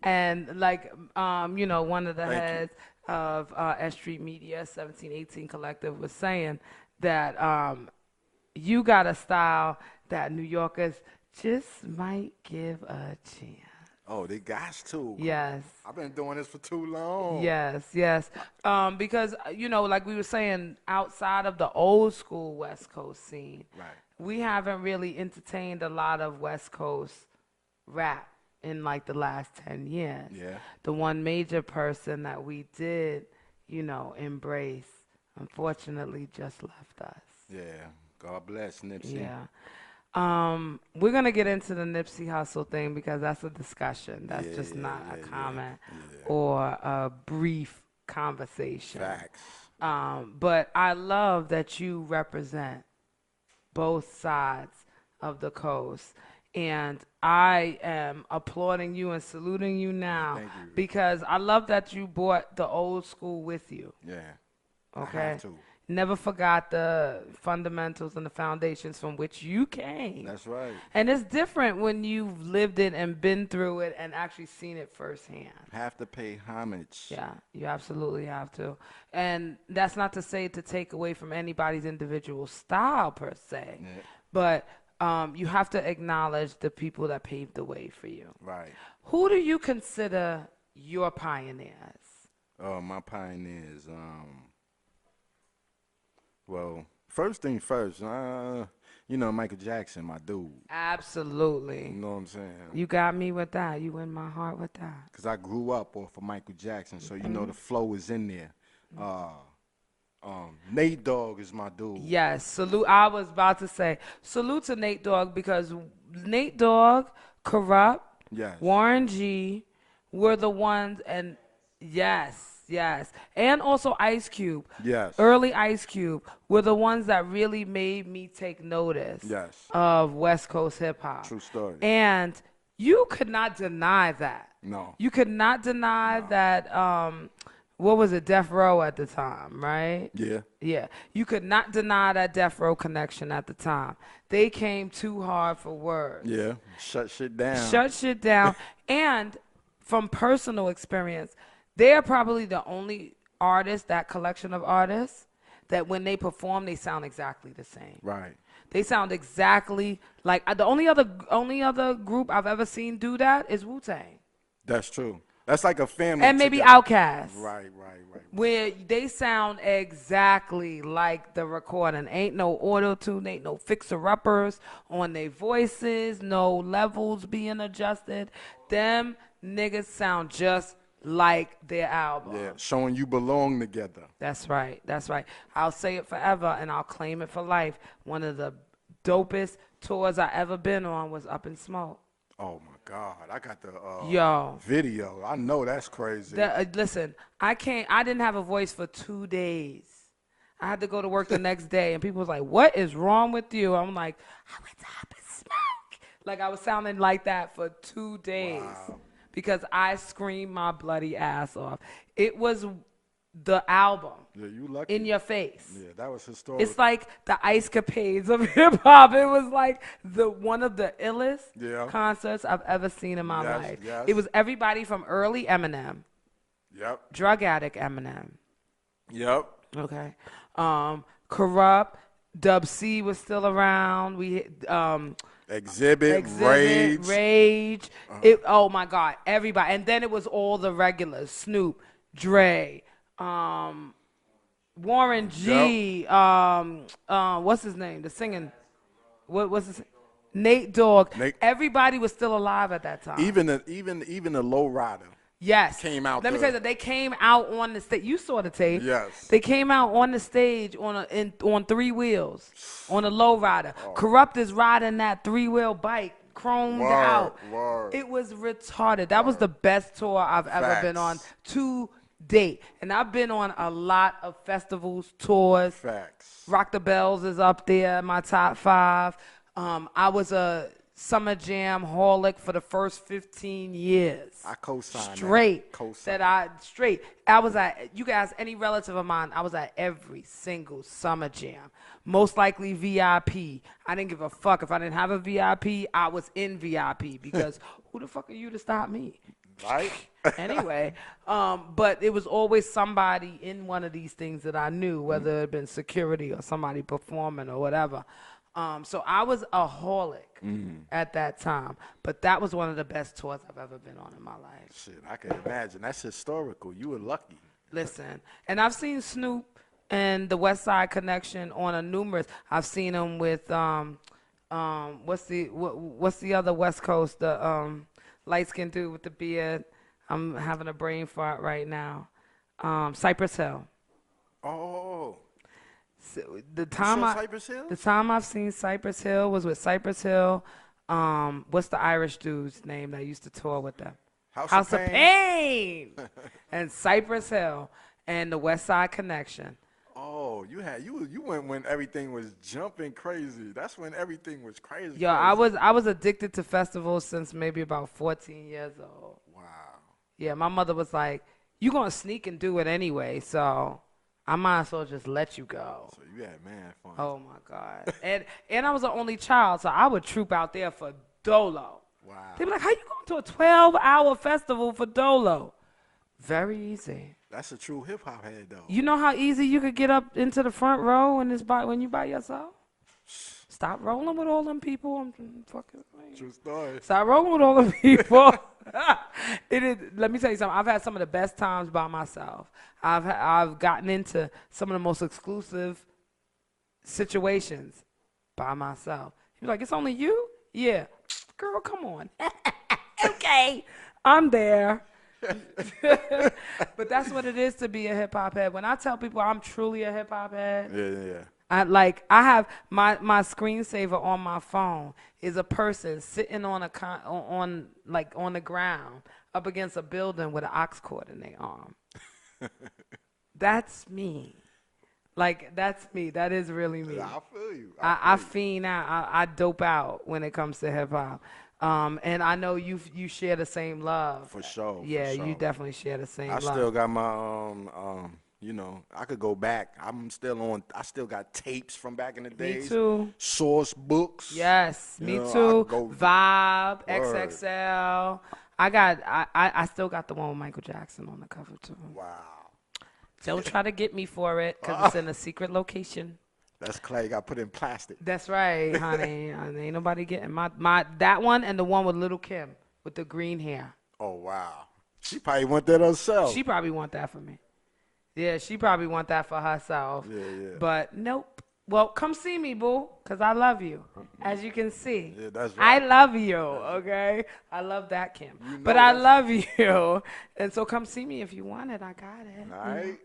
And one of the heads of S Street Media 1718 Collective was saying that you got a style that New Yorkers just might give a chance. Oh, they got to. Yes. I've been doing this for too long. Yes. Because, like we were saying, outside of the old school West Coast scene, right, we haven't really entertained a lot of West Coast rap in like the last 10 years. Yeah. The one major person that we did, embrace, unfortunately just left us. Yeah. God bless Nipsey. Yeah. We're going to get into the Nipsey Hussle thing because that's a discussion. That's just not a comment or a brief conversation. Facts. But I love that you represent both sides of the coast. And I am applauding you and saluting you now. Thank you. Because I love that you brought the old school with you. Yeah. Okay. I have to. Never forgot the fundamentals and the foundations from which you came. That's right. And it's different when you've lived it and been through it and actually seen it firsthand. Have to pay homage. Yeah, you absolutely have to. And that's not to say to take away from anybody's individual style per se, but you have to acknowledge the people that paved the way for you. Right. Who do you consider your pioneers? My pioneers. Well, first thing first, Michael Jackson, my dude. Absolutely. You know what I'm saying? You got me with that. You in my heart with that. Because I grew up off of Michael Jackson, so the flow is in there. Nate Dogg is my dude. Yes, salute. I was about to say salute to Nate Dogg because Nate Dogg, Corrupt, Warren G were the ones, and yes, and also Ice Cube. Yes. Early Ice Cube were the ones that really made me take notice of West Coast hip hop. True story. And you could not deny that. No. You could not deny that. What was it, Death Row at the time, right? Yeah. Yeah. You could not deny that Death Row connection at the time. They came too hard for words. Yeah. Shut shit down. Shut shit down. And from personal experience, they are probably the only artists, that collection of artists, that when they perform, they sound exactly the same. Right. They sound exactly like the only other group I've ever seen do that is Wu-Tang. That's true. That's like a family. And maybe together. Outkast. Right. Where they sound exactly like the recording. Ain't no auto-tune, ain't no fixer-uppers on their voices, no levels being adjusted. Them niggas sound just like their album. Yeah, showing you belong together. That's right. That's right. I'll say it forever and I'll claim it for life. One of the dopest tours I ever been on was Up in Smoke. Oh my God, I got the Yo. video. I know that's crazy. Listen, I didn't have a voice for 2 days. I had to go to work the next day and people was like, what is wrong with you? I'm like, I went to Up in Smoke. Like I was sounding like that for 2 days. Wow. Because I screamed my bloody ass off. It was the album. Yeah, you lucky. In your face. Yeah, that was historical. It's like the Ice Capades of hip hop. It was like one of the illest concerts I've ever seen in my life. Yes. It was everybody from early Eminem. Yep. Drug addict Eminem. Yep. Okay. Corrupt. Dub C was still around. We Exhibit, Rage. Oh my God, everybody. And then it was all the regulars: Snoop, Dre, Warren G. What's his name? The singing. What's his? Nate Dogg. Everybody was still alive at that time. Even the low rider. Yes. Came out. Let me tell you that they came out on the stage. You saw the tape. Yes. They came out on the stage on 3 wheels, on a low rider. Corrupt is riding that 3-wheel bike, chromed out. It was retarded. That was the best tour I've ever been on to date. And I've been on a lot of festivals, tours. Facts. Rock the Bells is up there, my top 5. I was a Summer Jam holic for the first 15 years. I co-signed straight. That. I was at, you guys, any relative of mine, I was at every single Summer Jam. Most likely VIP. I didn't give a fuck. If I didn't have a VIP, I was in VIP because who the fuck are you to stop me? Right? Anyway, but it was always somebody in one of these things that I knew, whether it had been security or somebody performing or whatever. So I was a holic at that time, but that was one of the best tours I've ever been on in my life. Shit, I can imagine. That's historical. You were lucky. Listen, and I've seen Snoop and the West Side Connection on a numerous. I've seen him with what's the other West Coast, the light skinned dude with the beard. I'm having a brain fart right now. Cypress Hill. Oh. So the time I've seen Cypress Hill was with Cypress Hill. What's the Irish dude's name that used to tour with them? House of Pain. And Cypress Hill and the West Side Connection. Oh, you went when everything was jumping crazy. That's when everything was crazy. Yo, I was addicted to festivals since maybe about 14 years old. Wow. Yeah, my mother was like, "You gonna sneak and do it anyway, so I might as well just let you go." So you had mad fun. Oh my God. and I was the only child, so I would troop out there for Dolo. Wow. They'd be like, "How you going to a 12-hour festival for Dolo?" Very easy. That's a true hip hop head though. You know how easy you could get up into the front row when you by yourself? Stop rolling with all them people. I'm fucking. True story. Stop rolling with all them people. Let me tell you something. I've had some of the best times by myself. I've gotten into some of the most exclusive situations by myself. You're like, it's only you? Yeah. Girl, come on. Okay. I'm there. But that's what it is to be a hip hop head. When I tell people I'm truly a hip hop head, yeah. I have my screensaver on my phone is a person sitting on the ground up against a building with an aux cord in their arm. That's me. Like, that's me. That is really me. I feel you. I fiend out. I dope out when it comes to hip hop. And I know you share the same love. For sure. Yeah, for sure. You definitely share the same love. I still got my I could go back. I still got tapes from back in the days. Me too. Source books. Yes, me too. Vibe, XXL. I still got the one with Michael Jackson on the cover too. Wow. Don't try to get me for it because it's in a secret location. That's clay got put in plastic. That's right, honey. Ain't nobody getting my that one and the one with Little Kim with the green hair. Oh wow. She probably want that herself. She probably want that for me. Yeah, she probably want that for herself. Yeah. But nope. Well, come see me, boo, because I love you, as you can see. Yeah, that's I right. love you, okay? I love that, Kim. You But know I that's- love you. And so come see me if you want it. I got it. All right.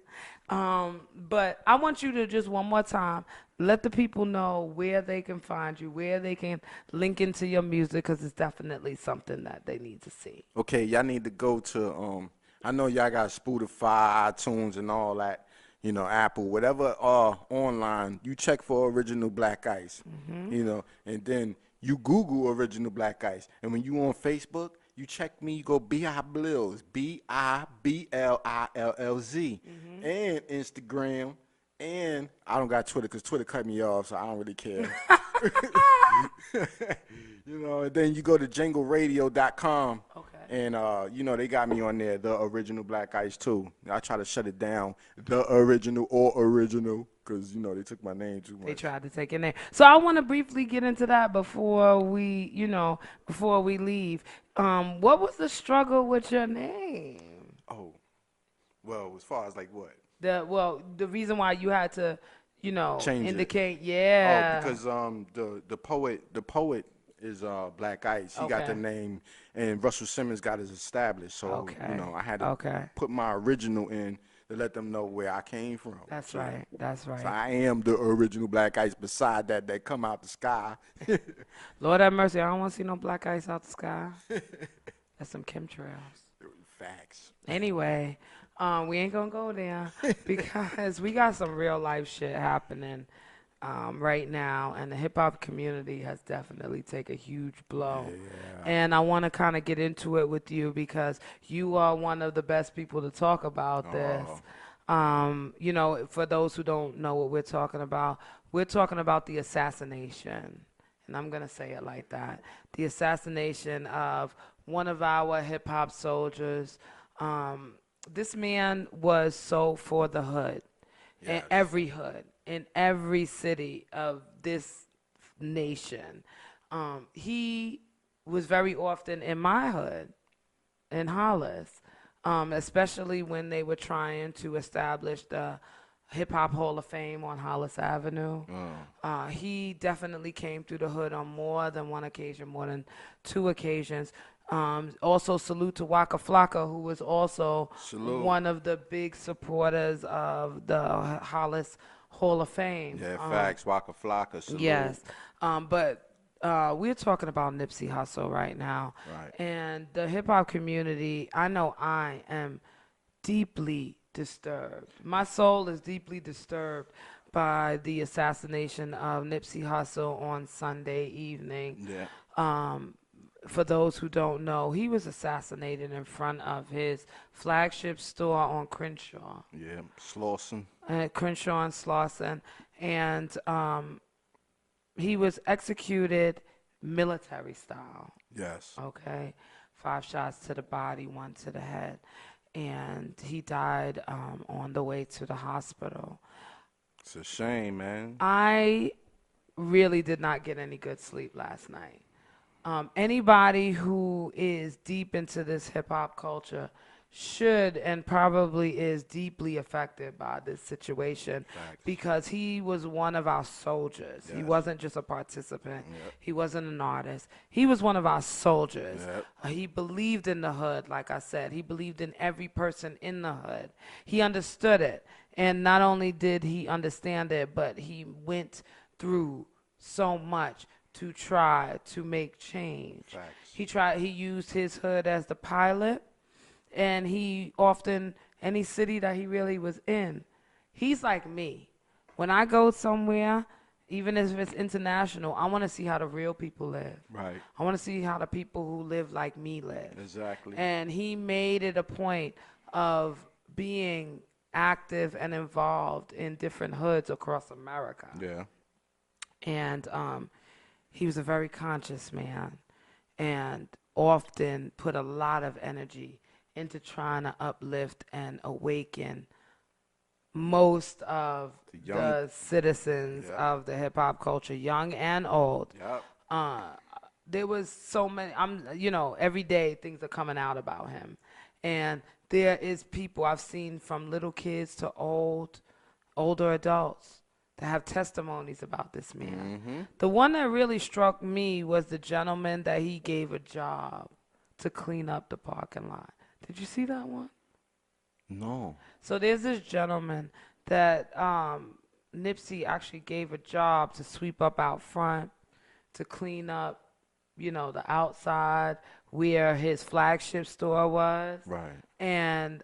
But I want you to just one more time let the people know where they can find you, where they can link into your music, because it's definitely something that they need to see. Okay, y'all need to go to I know y'all got Spotify, iTunes, and all that. You know, Apple, whatever online. You check for Original Black Ice. You know, and then you Google Original Black Ice, and when you on Facebook, you check me. You go Biblills, BIBLILLZ, and Instagram. And I don't got Twitter because Twitter cut me off, so I don't really care. You know, and then you go to jingleradio.com. Okay. And, you know, they got me on there, The Original Black Ice, too. I try to shut it down, The Original or Original, because, you know, they took my name too much. They tried to take your name. So I want to briefly get into that before we, before we leave. What was the struggle with your name? Oh, well, as far as like what? The reason why you had to, Change indicate, it. yeah. Oh, because the poet is Black Ice. He got the name, and Russell Simmons got his established. So you know, I had to put my original in to let them know where I came from. That's right. That's right. So I am the original Black Ice. Beside that come out the sky. Lord have mercy. I don't want to see no black ice out the sky. That's some chemtrails. Facts. Anyway, we ain't gonna go there because we got some real life shit happening right now, and the hip hop community has definitely taken a huge blow. Yeah. And I want to kind of get into it with you because you are one of the best people to talk about this. For those who don't know what we're talking about the assassination, and I'm gonna say it like that: the assassination of one of our hip hop soldiers. This man was so for the hood, in every hood, in every city of this nation. He was very often in my hood, in Hollis, especially when they were trying to establish the Hip Hop Hall of Fame on Hollis Avenue. He definitely came through the hood on more than one occasion, more than two occasions. Also, salute to Waka Flocka, who was also one of the big supporters of the Hollis Hall of Fame. Yeah, facts. Waka Flocka, salute. Yes. But we're talking about Nipsey Hussle right now. Right. And the hip-hop community, I know I am deeply disturbed. My soul is deeply disturbed by the assassination of Nipsey Hussle on Sunday evening. Yeah. For those who don't know, he was assassinated in front of his flagship store on Crenshaw. Yeah, Slauson. Crenshaw and Slauson. And he was executed military style. Yes. Okay. 5 shots to the body, 1 to the head. And he died on the way to the hospital. It's a shame, man. I really did not get any good sleep last night. Anybody who is deep into this hip hop culture should and probably is deeply affected by this situation. Facts. Because he was one of our soldiers. Yes. He wasn't just a participant. Yep. He wasn't an artist. He was one of our soldiers. Yep. He believed in the hood, like I said. He believed in every person in the hood. He understood it. And not only did he understand it, but he went through so much to try to make change. Facts. He used his hood as the pilot, and he often, any city that he really was in, he's like me. When I go somewhere, even if it's international, I want to see how the real people live. Right. I want to see how the people who live like me live. Exactly. And he made it a point of being active and involved in different hoods across America. Yeah. And he was a very conscious man and often put a lot of energy into trying to uplift and awaken most of the citizens of the hip hop culture, young and old. Yep. There was so many, every day things are coming out about him. And there is people I've seen from little kids to older adults that have testimonies about this man. Mm-hmm. The one that really struck me was the gentleman that he gave a job to clean up the parking lot. Did you see that one? No. So there's this gentleman that Nipsey actually gave a job to sweep up out front, to clean up, you know, the outside where his flagship store was. Right. And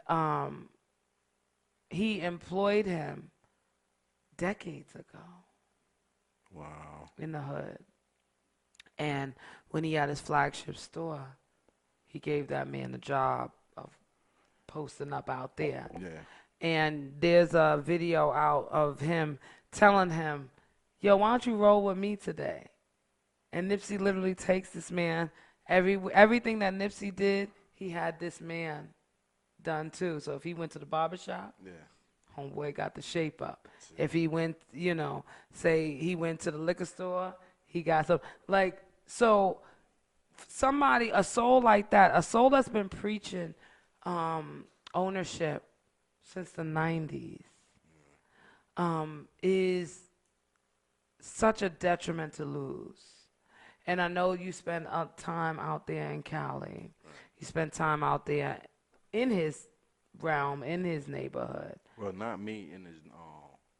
he employed him decades ago. Wow. In the hood. And when he had his flagship store, he gave that man the job of posting up out there. Yeah. And there's a video out of him telling him, yo, why don't you roll with me today? And Nipsey literally takes this man, everything that Nipsey did, he had this man done too. So if he went to the barbershop, yeah, homeboy got the shape up. If he went, you know, say he went to the liquor store, he got some, like, so somebody, a soul like that, a soul that's been preaching ownership since the 90s, is such a detriment to lose. And I know you spend time out there in Cali. You spend time out there in his realm, in his neighborhood. Well, not me.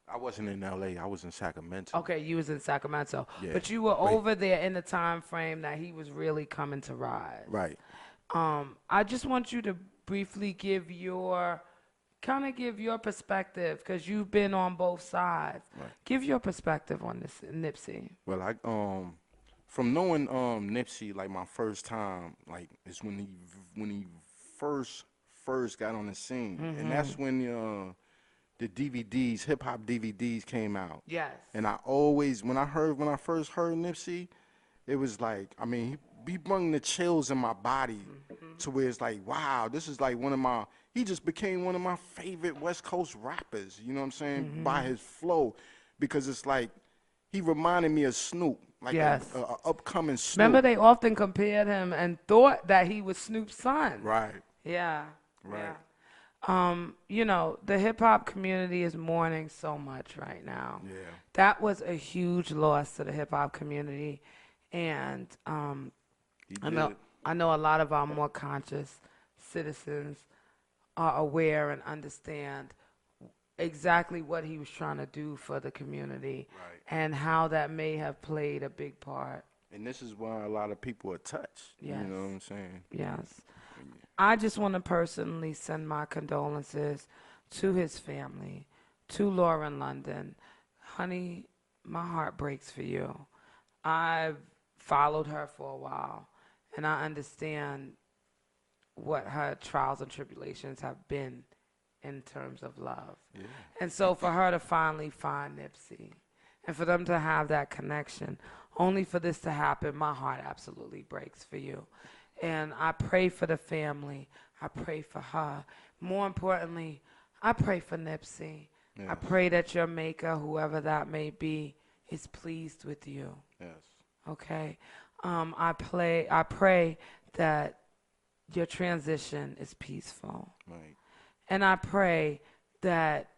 I wasn't in L.A. I was in Sacramento. Okay, you was in Sacramento. Yeah. But you were over there in the time frame that he was really coming to rise. Right. I just want you to briefly give your perspective, because you've been on both sides. Right. Give your perspective on this, Nipsey. Well, I from knowing Nipsey, like my first time, like is when he first got on the scene, and that's when the DVDs, hip hop DVDs came out. Yes. And I always, when I first heard Nipsey, it was like, I mean, he brought the chills in my body to where it's like, wow, this is like he just became one of my favorite West Coast rappers, you know what I'm saying, by his flow, because it's like, he reminded me of Snoop, like Yes. a upcoming Snoop. Remember, they often compared him and thought that he was Snoop's son. Right. Yeah. Right. Yeah. You know, the hip hop community is mourning so much right now. Yeah. That was a huge loss to the hip hop community, and I know a lot of our more conscious citizens are aware and understand exactly what he was trying to do for the community, Right. and how that may have played a big part. And this is why a lot of people are touched. Yes. You know what I'm saying? Yes. I just want to personally send my condolences to his family, to Lauren London. Honey, my heart breaks for you. I've followed her for a while, and I understand what her trials and tribulations have been in terms of love. Yeah. And so for her to finally find Nipsey, and for them to have that connection, only for this to happen, my heart absolutely breaks for you. And I pray for the family. I pray for her. More importantly, I pray for Nipsey. Yeah. I pray that your maker, whoever that may be, is pleased with you. Yes. Okay? I pray that your transition is peaceful. Right. And I pray that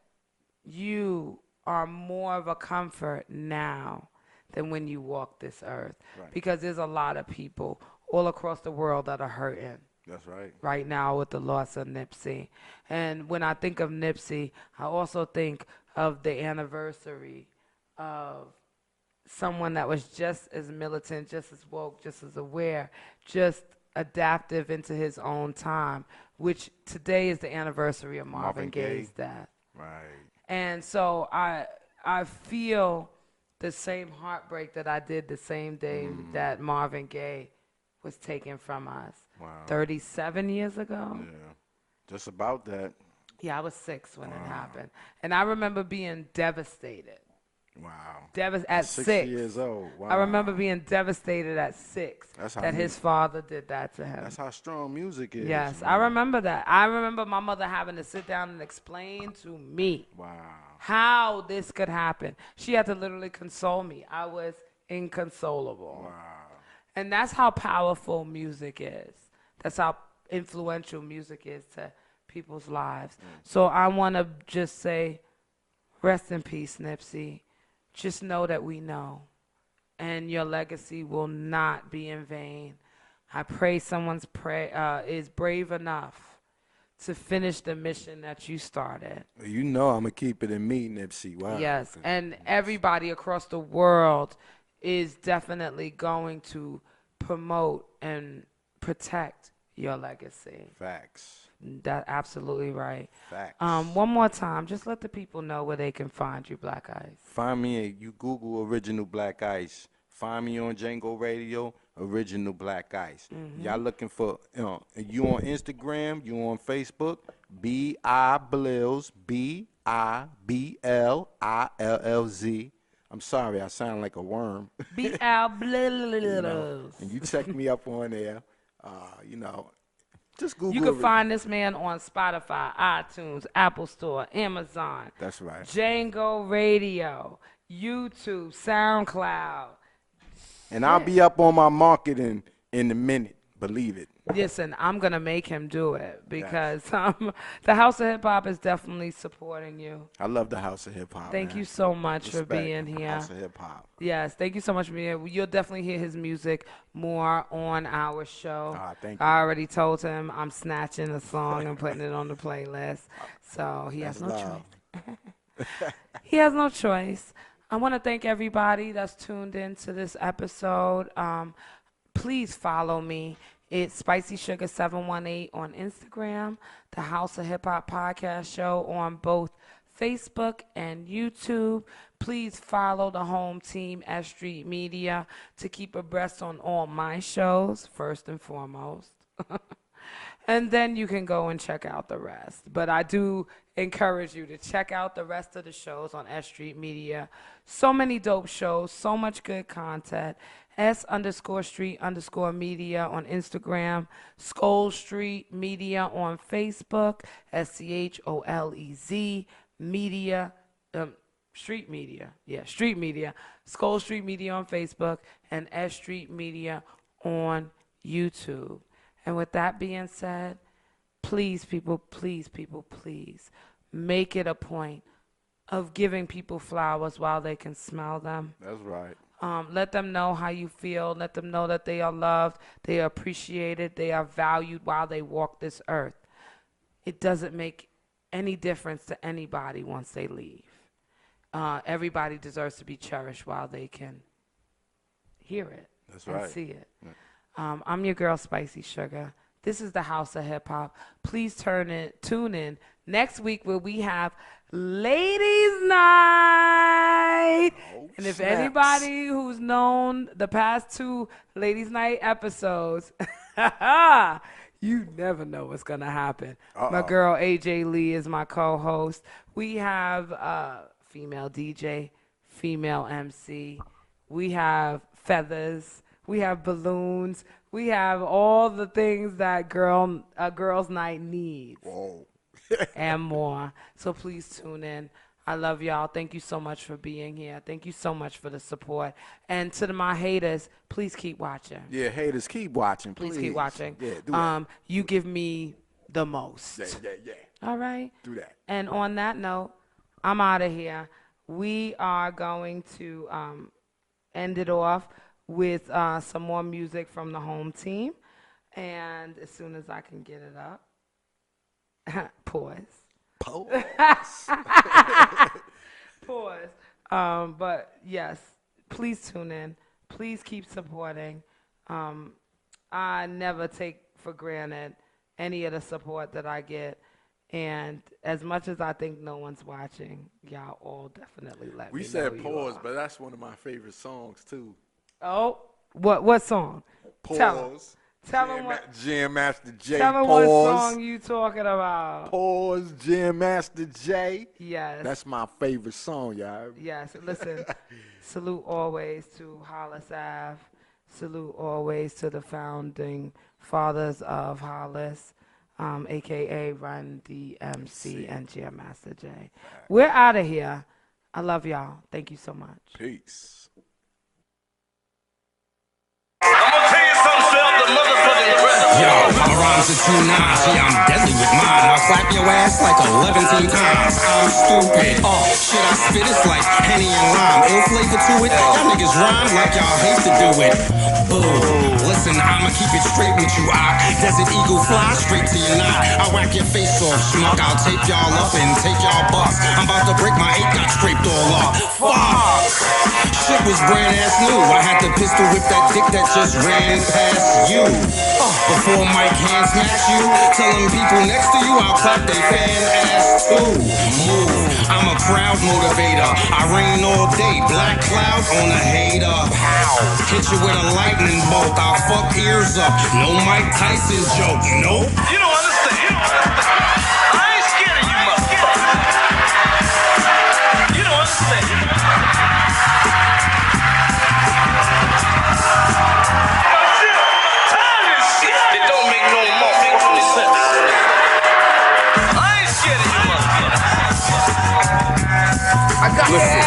you are more of a comfort now than when you walk this earth. Right. Because there's a lot of people all across the world that are hurting That's right. right now with the loss of Nipsey. And when I think of Nipsey, I also think of the anniversary of someone that was just as militant, just as woke, just as aware, just adaptive into his own time, which today is the anniversary of Marvin Gaye's death. Right. And so I feel the same heartbreak that I did the same day that Marvin Gaye was taken from us. Wow. 37 years ago. Yeah. Just about that. Yeah, I was 6 when it happened. And I remember being devastated. Wow. At 6 years old. Wow. I remember being devastated at 6 That's how that his father did that to him. That's how strong music is. Yes, man. I remember that. I remember my mother having to sit down and explain to me how this could happen. She had to literally console me. I was inconsolable. Wow. And that's how powerful music is. That's how influential music is to people's lives. So I want to just say, rest in peace, Nipsey. just know that we know, and your legacy will not be in vain. I pray someone's is brave enough to finish the mission that you started. You know I'm going to keep it in me, Nipsey. Wow. Yes, and everybody across the world is definitely going to promote and protect your legacy. Facts. That's absolutely right. Facts. One more time, just let the people know where they can find you, Black Ice. Find me, you Google Original Black Ice. Find me on Django Radio, Original Black Ice. Y'all looking for, you on Instagram, you on Facebook, B-I-Blills, B-I-B-L-I-L-L-Z. I'm sorry, I sound like a worm. B-I-Blills. And you check me up on there, just Google. You can find this man on Spotify, iTunes, Apple Store, Amazon. That's right. Django Radio, YouTube, SoundCloud. And I'll be up on my marketing in a minute. Believe it. Listen, I'm going to make him do it because the House of Hip Hop is definitely supporting you. I love the House of Hip Hop. Thank you so much for being here. House of Hip Hop. Yes, thank you so much for being here. You'll definitely hear his music more on our show. Thank you. I already told him I'm snatching a song and putting it on the playlist. So he has no choice. He has no choice. I want to thank everybody that's tuned in to this episode. Please follow me. It's Spicy Sugar 718 on Instagram, the House of Hip Hop Podcast Show on both Facebook and YouTube. Please follow the home team at Street Media to keep abreast on all my shows, first and foremost. And then you can go and check out the rest. But I do encourage you to check out the rest of the shows on S Street Media. So many dope shows, so much good content. S_Street_Media on Instagram, Skol Street Media on Facebook, SCHOLEZ Media, Street Media, Street Media, Skol Street Media on Facebook, and S Street Media on YouTube. And with that being said, please, people, please make it a point of giving people flowers while they can smell them. That's right. Let them know how you feel. Let them know that they are loved, they are appreciated, they are valued while they walk this earth. It doesn't make any difference to anybody once they leave. Everybody deserves to be cherished while they can hear it. That's right. And see it. Yeah. I'm your girl, Spicy Sugar. This is the House of Hip Hop. Please tune in next week where we have Ladies Night. And if anybody who's known the past 2 Ladies Night episodes, you never know what's going to happen. My girl, AJ Lee, is my co-host. We have female DJ, female MC. We have feathers. We have balloons. We have all the things that a girl's night needs. Whoa. And more. So please tune in. I love y'all. Thank you so much for being here. Thank you so much for the support. And to my haters, please keep watching. Yeah, haters, keep watching. Please keep watching. Yeah, do that. You give me the most. Yeah. All right? Do that. And on that note, I'm out of here. We are going to end it off with some more music from the home team. And as soon as I can get it up, pause. Pause. But yes, please tune in. Please keep supporting. I never take for granted any of the support that I get. And as much as I think no one's watching, y'all all definitely let me know. We said you pause, are. but that's one of my favorite songs too. Oh, what song? Pause. Tell them what. Jam Master J. Tell them Pause. what song you talking about. Pause. Jam Master J. Yes. That's my favorite song, y'all. Yes. Listen. Salute always to Hollis Ave. Salute always to the founding fathers of Hollis, a.k.a. Run DMC and Jam Master J. We're out of here. I love y'all. Thank you so much. Peace. I'm gonna tell you something, Yo, my rhymes are too nice. Yeah, I'm deadly with mine. I'll slap your ass like 11 times. I'm stupid. Oh, shit, I spit it's like Henny and Lime. Ill flavor to it. Y'all niggas rhyme like y'all hate to do it. Boo. Listen, I'ma keep it straight with you. Desert Eagle fly straight to your knot. I whack your face off, schmuck. I'll tape y'all up and take y'all bust. I'm about to break my 8 got scraped all off. Fuck. Shit was brand ass new. I had to pistol whip that dick that just ran past you. Before Mike hand smash you, telling people next to you I'll clap they fan ass too. Move, I'm a crowd motivator. I rain all day, black cloud on a hater. Hit you with a lightning bolt, I'll fuck ears up. No Mike Tyson joke, nope. You don't understand. I ain't scared of you, motherfucker. You don't understand. Listen,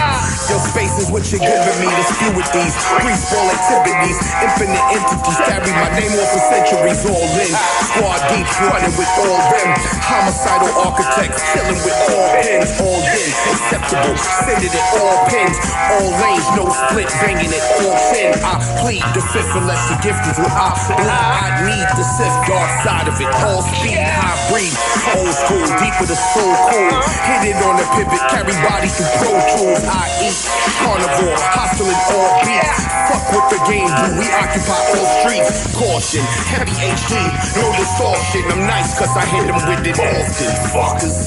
your space is what you're giving me to spew with these greaseball activities. Infinite entities carry my name on for centuries. All in, squad deep, running with all them. Homicidal architects, killing with all pins. All in, acceptable, sending it all pins. All lanes, no split, banging it all thin. I plead the fifth unless the gift is what I bleed. I need the sift, dark side of it. All speed, high breed, old school, deep with a soul cool. Hit it on the pivot, carry bodies through Pro Tools. I eat carnivore, hostile in all beats. Fuck what the game do, we occupy all streets. Caution, heavy HD, no distortion. I'm nice cause I hit them with it often. Fuckers.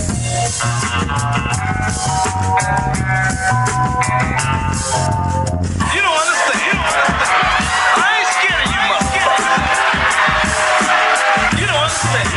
You don't understand. I ain't scared of you, motherfucker. You don't understand.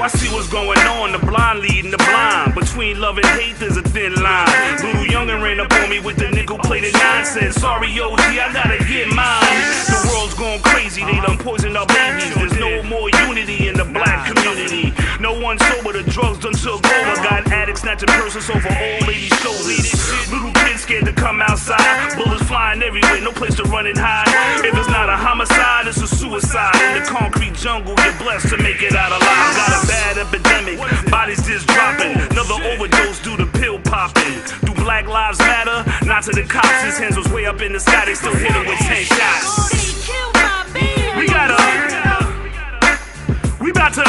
I see what's going on, the blind leading the blind. Between love and hate there's a thin line. Little youngin' ran up on me with the nickel-plated nonsense. Sorry, OG, I gotta get mine. The world's going crazy, they done poisoned our babies. There's no more unity in the black community. No one sober, the drugs done took over. Got addicts snatching purses over old ladies' shoulders. Little kids scared to come outside. Bullets flying everywhere, no place to run and hide. If it's not a homicide, it's a suicide. In the concrete jungle, you're blessed to make it out alive. Got a bad epidemic, bodies just dropping. Another overdose due to pill popping. Do Black Lives Matter? Not to the cops, his hands was way up in the sky. They still hit him with 10 shots. We gotta, we about to,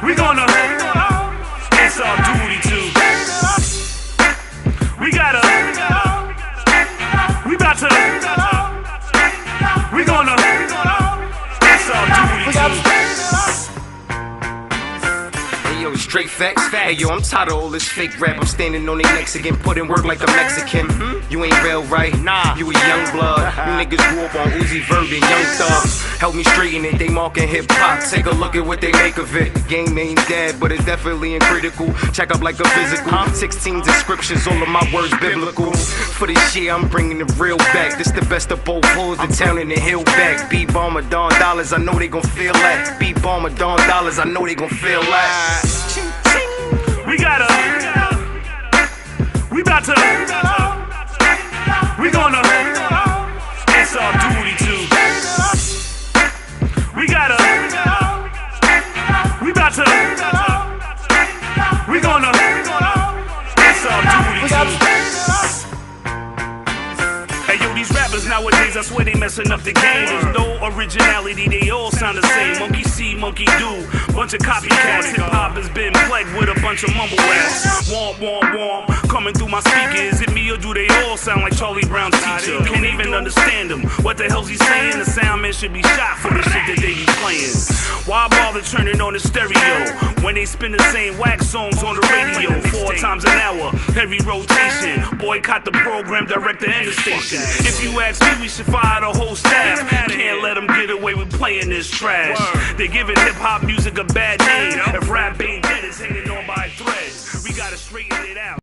we gonna answer our duty too. We gotta, we about to, we gonna answer our duty too. Yo, straight facts. Hey yo, I'm tired of all this fake rap. I'm standing on their necks again, putting work like a Mexican. You ain't real, right? Nah. You a young blood. You niggas grew up on Uzi Vert and Young Thug. Help me straighten it, they marking hip hop. Take a look at what they make of it. Game ain't dead, but it's definitely in critical. Check up like a physical. 16 descriptions, all of my words biblical. For this year, I'm bringing the real back. This the best of both worlds, the town and the hill back. B-Bomber, Don Dollars, I know they gon' feel that. B-Bomber, Don Dollars, I know they gon' feel that. We gotta, we about to, we gonna answer our duty too. We gotta, we about to, we gonna answer our duty too. Hey yo, these rappers now Nowadays, I swear they messing up the game. There's no originality, they all sound the same. Monkey see, monkey do. Bunch of copycats. Hip hop has been plagued with a bunch of mumble raps. Womp, womp, womp. Coming through my speakers. Is it me or do they all sound like Charlie Brown's teacher? Can't even understand him. What the hell's he saying? The sound man should be shot for the shit that they be playing. Why bother turning on the stereo when they spin the same wax songs on the radio 4 times an hour, every rotation? Boycott the program director and the station. If you ask me, we should fire the whole staff. Can't let them get away with playing this trash. They're giving hip-hop music a bad name. If rap ain't dead, it's hanging on by threads. We gotta straighten it out.